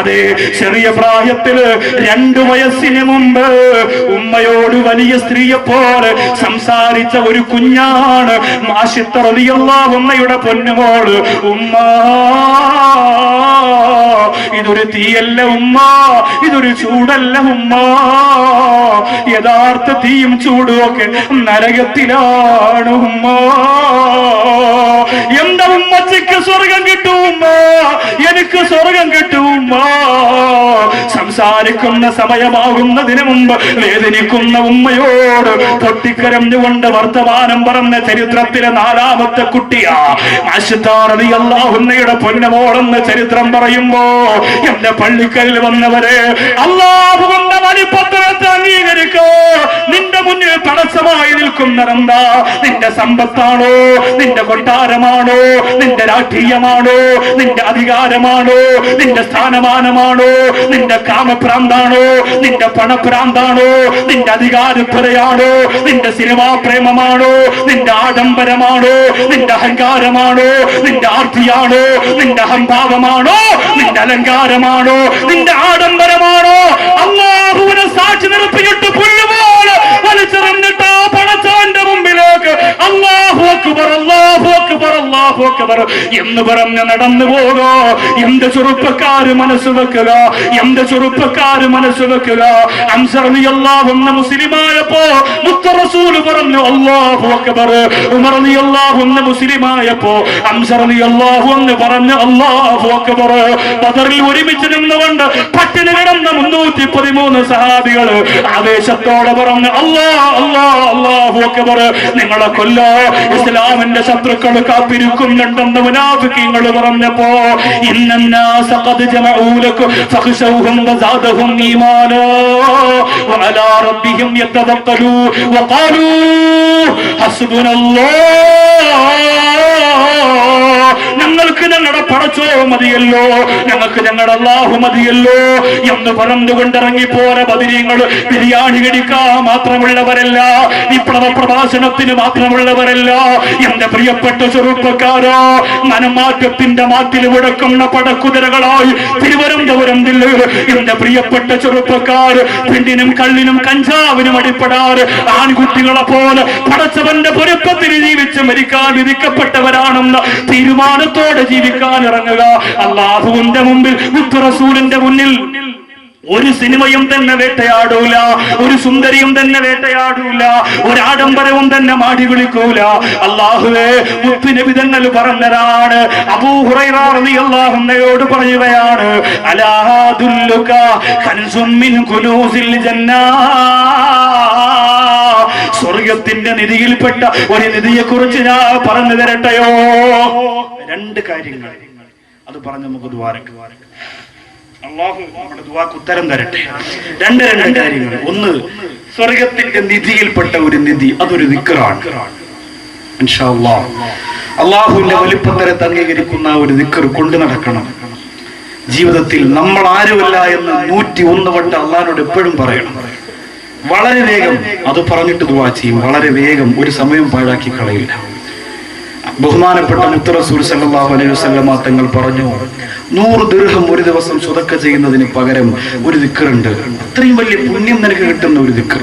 അതെ, ചെറിയ പ്രായത്തില് 2 വയസ്സിന് മുമ്പ് ഉമ്മയോട് വലിയ സ്ത്രീയെ പോലെ സംസാരിച്ച ഒരു കുഞ്ഞാണ് മാഷിത്ത റളിയല്ലാഹു അൻഹയുടെ പൊന്നുമോള്. ഉമ്മ, ഇതൊരു തീയല്ല ഉമ്മ, ഇതൊരു ചൂടല്ല ഉമ്മ. യഥാർത്ഥ തീയും ചൂടും ഒക്കെ നരകത്തിലാണ് ഉമ്മ. എന്റെ ഉമ്മച്ചിക്ക് സ്വർഗം കിട്ടും ഉമ്മ, എനിക്ക് സ്വർഗം കിട്ടും ഉമ്മ. സംസാരിക്കുന്ന സമയമാകുന്നതിന് മുമ്പ് വേദനിക്കുന്ന ഉമ്മയോട് പൊട്ടിക്കരഞ്ഞുകൊണ്ട് വർത്തമാനം പറഞ്ഞ ചരിത്രത്തിലെ 4ാമത്തെ കുട്ടിയാ ആയിഷ റളിയല്ലാഹു അൻഹയുടെ പൊന്നമോളെന്ന് ചരിത്രം പറയുമ്പോ എന്റെ പള്ളിക്കൽ വന്നവരെ അല്ലാഹുവിന്റെ വലിപ്പത്തിനെ അംഗീകരിക്കോ. നിന്റെ മുന്നിൽ തടസ്സമായി നിൽക്കുന്നതെന്താ? നിന്റെ സമ്പത്താണോ? നിന്റെ കൊട്ടാരമാണോ? നിന്റെ രാഷ്ട്രീയമാണോ? നിന്റെ അധികാരമാണോ? നിന്റെ സ്ഥാനമാനമാണോ? നിന്റെ കാമഭ്രാന്താണോ? നിന്റെ പണഭ്രാന്താണോ? നിന്റെ അധികാരത്വരയാണോ? നിന്റെ സിനിമാ പ്രേമമാണോ? നിന്റെ ആഡംബരമാണോ? നിന്റെ അഹങ്കാരമാണോ? നിന്റെ ആർത്തിയാണോ? നിന്റെ അഹംഭാവമാണോ? നിന്റെ അലങ്കാരമാണോ? നിന്റെ ആഡംബരമാണോ? അല്ലാഹുവിനെ സാക്ഷി നിർത്തിയിട്ട് പുല്ലുപോലെ വലിച്ചെറിഞ്ഞിട്ട് ആ പടച്ചവന്റെ മുമ്പിലേക്ക് അല്ലാഹു അക്ബർ അല്ലാഹു അക്ബർ അല്ലാഹു അക്ബർ എന്ന് പറഞ്ഞ് നടന്നു പോകോ. എന്ത് ചെറുപ്പക്കാര് മനസ്സ് വെക്കുക, എന്ത് ചെറുപ്പക്കാര് മനസ്സ് വെക്കുക. ഹംസ റളിയല്ലാഹു അൻഹു മുസ്ലിമായപ്പോ മുത്ത് റസൂൽ പറഞ്ഞു അല്ലാഹു അക്ബർ. ഉമർ റളിയല്ലാഹു അൻഹു മുസ്ലിമായപ്പോ ഹംസ റളിയല്ലാഹു അൻഹു പറഞ്ഞു അല്ലാഹു അക്ബർ. ബദറിൽ ഒരുമിച്ച് നിന്നുകൊണ്ട് പട്ടിണി കിടന്ന 313 സഹാബികൾ ആവേശത്തോടെ പറഞ്ഞു അല്ലാഹു അക്ബർ. നിങ്ങളെ കൊല്ലോ ഇസ്ലാമിന്റെ ശത്രുക്കൾ കാത്തിരിക്കുന്നുണ്ടെന്ന് മുനാഫിഖീങ്ങൾ പറഞ്ഞപ്പോ ഇന്നന്നാസ ഖദ് ജമഊ ലക്കും ഫഖ്ശൗഹും വസാദഹും ഈമാനാ വഅലാ റബ്ബിഹിം യതവക്കലൂ വഖാലൂ ഹസ്ബുനല്ലാഹ്. ഞങ്ങൾക്ക് ഞങ്ങളുടെ പടച്ചോ മതിയല്ലോ, ഞങ്ങൾക്ക് ഞങ്ങളുടെ അല്ലാഹു മതിയല്ലോ എന്ന് പറഞ്ഞുകൊണ്ടിറങ്ങിപ്പോര ബദരീങ്ങൾ ബിരിയാണി കടിക്കാൻ മാത്രമുള്ളവരല്ല, വിപ്ലവ പ്രഭാഷണത്തിന് മാത്രമുള്ളവരല്ല. എന്റെ പ്രിയപ്പെട്ട ചെറുപ്പക്കാരോ, മനമാറ്റത്തിന്റെ മാറ്റിൽ വിടക്കുന്ന പടക്കുതിരകളായി തിരുവനന്തപുരം ജില്ലയിൽ എന്റെ പ്രിയപ്പെട്ട ചെറുപ്പക്കാർ പെണ്ണിനും കള്ളിനും കഞ്ചാവിനും അടിപ്പെടാറ് ആൺകുട്ടികളെ പോലെ പടച്ചവന്റെ പൊരുപ്പത്തിന് ജീവിച്ച് മരിക്കാൻ വിധിക്കപ്പെട്ടവരാണെന്ന് തീരുമാനത്തോടെ ജീവിക്കാൻ ഇറങ്ങുക. അല്ലാഹുവിന്റെ മുമ്പിൽ മുത്ത് റസൂലിന്റെ മുന്നിൽ ഒരു സിനിമയും തന്നെ വേട്ടയാടൂല, ഒരു സുന്ദരിയും തന്നെ വേട്ടയാടൂല, ഒരു ആഡംബരവും തന്നെ മാടി വിളിക്കൂല. അല്ലാഹുവേ, മുത്തുനബി തങ്ങൾ പറഞ്ഞതാണ്. അബൂ ഹുറൈറ റളിയല്ലാഹു അൻഹയോട് പറയുകയാണ് അലാ അദുല്ലുക കൻസും മിൻ കുനൂസിൽ ജന്നാ. സ്വർഗത്തിന്റെ നിധിയിൽപ്പെട്ട ഒരു നിധിയെ കുറിച്ച് ഞാൻ പറഞ്ഞു തരട്ടെയോ? 2 കാര്യങ്ങൾ അത് പറഞ്ഞ് നമുക്ക് ദുആക്ക് അല്ലാഹു നമ്മുടെ ദുആക്ക് ഉത്തരം തരട്ടെ. 2 കാര്യങ്ങൾ. ഒന്ന്, സ്വർഗത്തിന്റെ നിധിയിൽപ്പെട്ട ഒരു നിധി, അതൊരു ദിക്റാണ്. ഇൻഷാ അല്ലാഹ് അല്ലാഹുവിന്റെ വലിപ്പത്തരെ അംഗീകരിക്കുന്ന ഒരു ദിക്ർ കൊണ്ടു നടക്കണം ജീവിതത്തിൽ. നമ്മൾ ആരുമല്ല എന്ന് 101 വട്ടം അല്ലാഹുവോട് എപ്പോഴും പറയണം. വളരെ വേഗം അത് പറഞ്ഞിട്ട് ദുആ ചെയ്യും. വളരെ വേഗം, ഒരു സമയം പാഴാക്കി കളയില്ല. ബഹുമാനപ്പെട്ട മുത്ത് റസൂൽ സല്ലല്ലാഹു അലൈഹി വസല്ലമ തങ്ങൾ പറഞ്ഞു 100 ദിർഹം ഒരു ദിവസം സ്വതക്ക ചെയ്യുന്നതിന് പകരം ഒരു ദിക്റുണ്ട്. അത്രയും വലിയ പുണ്യം നിനക്ക് കിട്ടുന്ന ഒരു ദിക്ർ.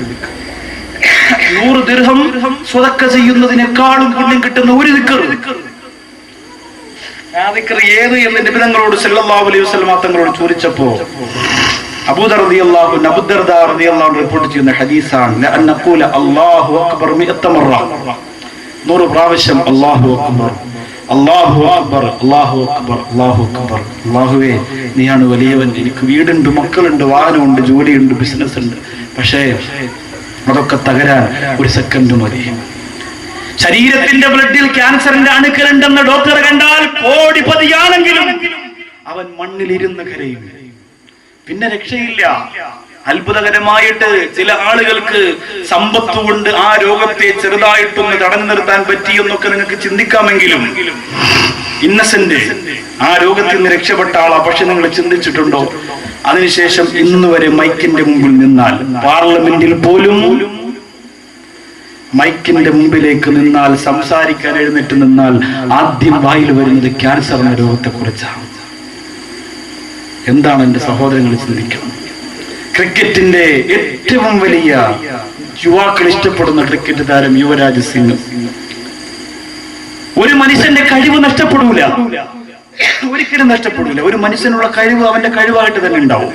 100 ദിർഹം സ്വതക്ക ചെയ്യുന്നതിനേക്കാളും പുണ്യം കിട്ടുന്ന ഒരു ദിക്ർ. ആ ദിക്ർ ഏത് എന്ന് നബി തങ്ങളോട് സല്ലല്ലാഹു അലൈഹി വസല്ലമ തങ്ങളോട് ചോദിച്ചപ്പോ അബൂദർ റളിയല്ലാഹു അൻഹു അബൂദർദ റളിയല്ലാഹു അൻഹു റിപ്പോർട്ട് ചെയ്യുന്ന ഹദീസാണ് ലഅൻ നഖൂല അല്ലാഹു അക്ബർ 100 മറ. 100 പ്രാവശ്യം അല്ലാഹു അക്ബർ അല്ലാഹു അക്ബർ അല്ലാഹു അക്ബർ അല്ലാഹു അക്ബർ. അല്ലാഹുവേ, നീയാണ് വലിയവൻ. എനിക്ക് വീടുണ്ട്, മക്കളുണ്ട്, വാഹനമുണ്ട്, ജോലിയുണ്ട്, ബിസിനസ് ഉണ്ട്. പക്ഷേ അതൊക്കെ തകരാൻ ഒരു സെക്കൻഡ് മതി. ശരീരത്തിന്റെ ബ്ലഡിൽ ക്യാൻസറിന്റെ അണുക്കളുണ്ടെന്ന് ഡോക്ടർ കണ്ടാൽ കോടിപതിയാണെങ്കിലും അവൻ മണ്ണിലിരുന്ന് കരയും. പിന്നെ രക്ഷയില്ല. അത്ഭുതകരമായിട്ട് ചില ആളുകൾക്ക് സമ്പത്ത് കൊണ്ട് ആ രോഗത്തെ ചെറുതായിട്ടൊന്ന് തടഞ്ഞു നിർത്താൻ പറ്റിയെന്നൊക്കെ നിങ്ങൾക്ക് ചിന്തിക്കാമെങ്കിലും ഇന്നസെന്റ് ആ രോഗത്തിൽ നിന്ന് രക്ഷപ്പെട്ട ആളാ. പക്ഷെ നിങ്ങൾ ചിന്തിച്ചിട്ടുണ്ടോ, അതിനുശേഷം ഇന്ന് വരെ മൈക്കിന്റെ മുമ്പിൽ നിന്നാൽ, പാർലമെന്റിൽ പോലും മൈക്കിന്റെ മുമ്പിലേക്ക് നിന്നാൽ, സംസാരിക്കാൻ എഴുന്നേറ്റ് നിന്നാൽ ആദ്യം വായിൽ വരുന്നത് ക്യാൻസർ എന്ന രോഗത്തെ കുറിച്ചാണ്. എന്താണ് എന്റെ സഹോദരങ്ങൾ ചിന്തിക്കണം. ക്രിക്കറ്റിന്റെ ഏറ്റവും വലിയ യുവാക്കൾ ഇഷ്ടപ്പെടുന്ന ക്രിക്കറ്റ് താരം യുവരാജ് സിംഗ്. ഒരു മനുഷ്യന്റെ കഴിവ് നഷ്ടപ്പെടൂല, ഒരിക്കലും നഷ്ടപ്പെടൂല. ഒരു മനുഷ്യനുള്ള കഴിവ് അവന്റെ കഴിവായിട്ട് തന്നെ ഉണ്ടാവും.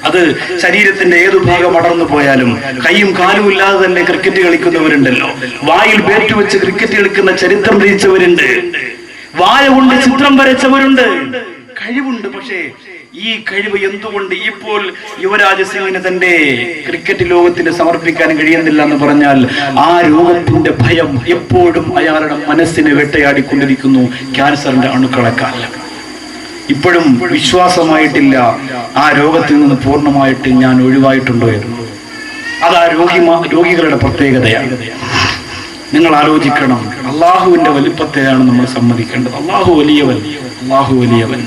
അത് ശരീരത്തിന്റെ ഏതു ഭാഗം അടർന്നു പോയാലും. കൈയും കാലും ഇല്ലാതെ തന്നെ ക്രിക്കറ്റ് കളിക്കുന്നവരുണ്ടല്ലോ. വായിൽ ബാറ്റ് വെച്ച് ക്രിക്കറ്റ് കളിക്കുന്ന ചരിത്രം രചിച്ചവരുണ്ട്. വായ കൊണ്ട് ചിത്രം വരച്ചവരുണ്ട്. കഴിവുണ്ട്. പക്ഷേ ഈ കഴിവ് എന്തുകൊണ്ട് ഇപ്പോൾ യുവരാജ് സിംഗിന് തന്റെ ക്രിക്കറ്റ് ലോകത്തിന് സമർപ്പിക്കാൻ കഴിയുന്നില്ല എന്ന് പറഞ്ഞാൽ ആ രോഗത്തിന്റെ ഭയം എപ്പോഴും അയാളുടെ മനസ്സിനെ വേട്ടയാടിക്കൊണ്ടിരിക്കുന്നു. ക്യാൻസറിന്റെ അണുക്കളെക്കാൾ ഇപ്പോഴും വിശ്വാസമായിട്ടില്ല ആ രോഗത്തിൽ നിന്ന് പൂർണ്ണമായിട്ട് ഞാൻ ഒഴിവായിട്ടുണ്ടോ എന്ന്. അത് ആ രോഗികളുടെ പ്രത്യേകതയാണ്. നിങ്ങൾ ആലോചിക്കണം, അള്ളാഹുവിന്റെ വലിപ്പത്തെയാണ് നമ്മൾ സമ്മതിക്കേണ്ടത്. അള്ളാഹു വലിയവൻ, അള്ളാഹു വലിയവൻ.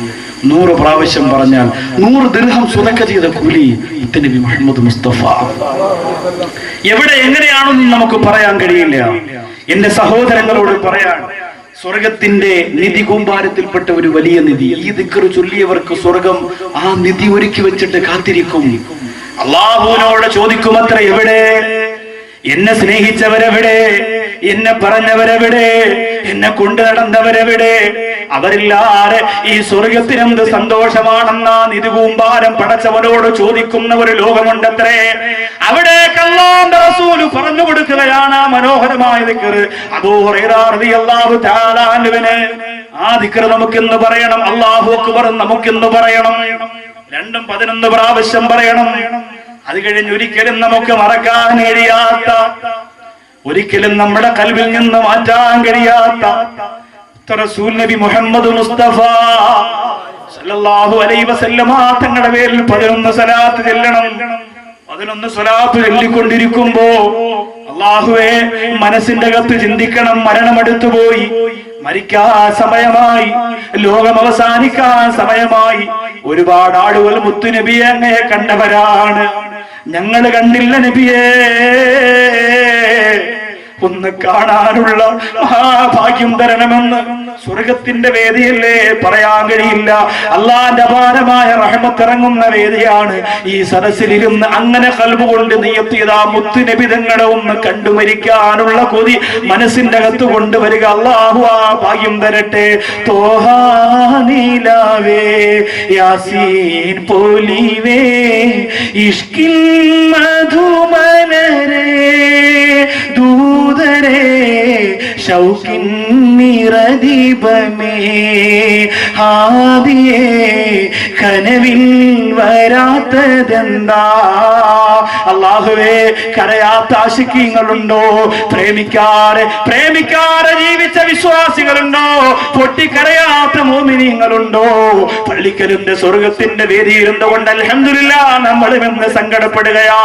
100 പ്രാവശ്യം പറഞ്ഞാൽ 100 ദിർഹം സ്വതക്ക ചെയ്ത കൂലി നബി മുഹമ്മദ് മുസ്തഫ. എവിടെ എങ്ങനെയാണെന്ന് നമുക്ക് പറയാൻ കഴിയില്ല. എന്റെ സഹോദരങ്ങളോട് പറയാൻ, സ്വർഗത്തിന്റെ നിധി കൂമ്പാരത്തിൽപ്പെട്ട ഒരു വലിയ നിധി. ഈ ദിക്ർ ചൊല്ലിയവർക്ക് സ്വർഗം ആ നിധി ഒരുക്കി വെച്ചിട്ട് കാത്തിരിക്കും. അള്ളാഹുവിനോട് ചോദിക്കുമത്ര, എവിടെ എന്നെ സ്നേഹിച്ചവരെവിടെ, എന്നെ പറഞ്ഞവരെവിടെ, എന്നെ കൊണ്ടു നടന്നവരെവിടെ? അവരില്ലാതെ ഈ സ്വർഗത്തിനെന്ത് സന്തോഷമാണെന്ന നിധി കൂമ്പാരം പടച്ചവനോട് ചോദിക്കുന്ന ഒരു ലോകമുണ്ടത്രേ. അവിടെ അല്ലാഹുവിന്റെ റസൂല് പറഞ്ഞു കൊടുക്കുകയാണ് ആ മനോഹരമായ ദിക്ർ. അബൂ ഹുറൈറ റളിയല്ലാഹു തആല അൻഹുവിനെ ആ ദിക്ർ നമുക്കിന്ന് പറയണം. അല്ലാഹു അക്ബർ നമുക്കിന്ന് പറയണം. 211 പ്രാവശ്യം പറയണം. അത് കഴിഞ്ഞ് ഒരിക്കലും നമുക്ക് മറക്കാൻ കഴിയാത്ത, ഒരിക്കലും നമ്മുടെ കൽബിൽ നിന്ന് മാറ്റാൻ കഴിയാത്ത റസൂൽ നബി മുഹമ്മദ് മുസ്തഫ സല്ലല്ലാഹു അലൈഹി വസല്ലമ തങ്ങളുടെ പേരിൽ 11 സ്വലാത്ത് ചെല്ലണം. 11 സ്വലാത്ത് ചൊല്ലിക്കൊണ്ടിരിക്കുമ്പോ അല്ലാഹുവേ, മനസ്സിന്റെ അകത്ത് ചിന്തിക്കണം, മരണമെടുത്തു പോയി, മരിക്കാൻ സമയമായി, ലോകം അവസാനിക്കാൻ സമയമായി. ഒരുപാട് ആളുകൾ മുത്തുനബിയെ അങ്ങയെ കണ്ടവരാണ്, ഞങ്ങൾ കണ്ടില്ല നബിയേ. ഒന്ന് കാണാനുള്ള മഹാഭാഗ്യം തരണമെന്ന് സ്വർഗത്തിന്റെ വേദിയല്ലേ, പറയാൻ കഴിയില്ല. അള്ളാന്റെ അപാരമായ റഹ്മത്ത് ഇറങ്ങുന്ന വേദിയാണ്. ഈ സദസ്സിലിരുന്ന് അങ്ങനെ ഖൽബ് കൊണ്ട് നിയത്തിയതാ മുത്തുനബി തങ്ങളെ ഒന്ന് കണ്ടു മരിക്കാനുള്ള കൊതി മനസ്സിന്റെ അകത്ത് കൊണ്ടുവരിക. അല്ലാഹു ആ ഭാഗ്യം തരട്ടെ. തോഹാ നീലാവേ യാസീൻ പോലിവേ ഇഷ്കിൻ മധുമലരേ ദൂതരേ ശൗകിൻ നിറദീപമേ ഹാദിയേ കനവിൽ വരാത്തതെന്താ? അല്ലാഹുവേ, കരയാത്ത ആശിക്കീങ്ങളുണ്ടോ? പ്രേമിക്കാരെ ജീവിച്ച വിശ്വാസികളുണ്ടോ? പൊട്ടിക്കരയാത്ത മോമിനീങ്ങളുണ്ടോ? പള്ളിക്കലിന്റെ സ്വർഗത്തിന്റെ വേദിയിരുന്നുകൊണ്ട് അൽഹംദുലില്ലാ നമ്മളും ഇന്ന് സങ്കടപ്പെടുകയാ.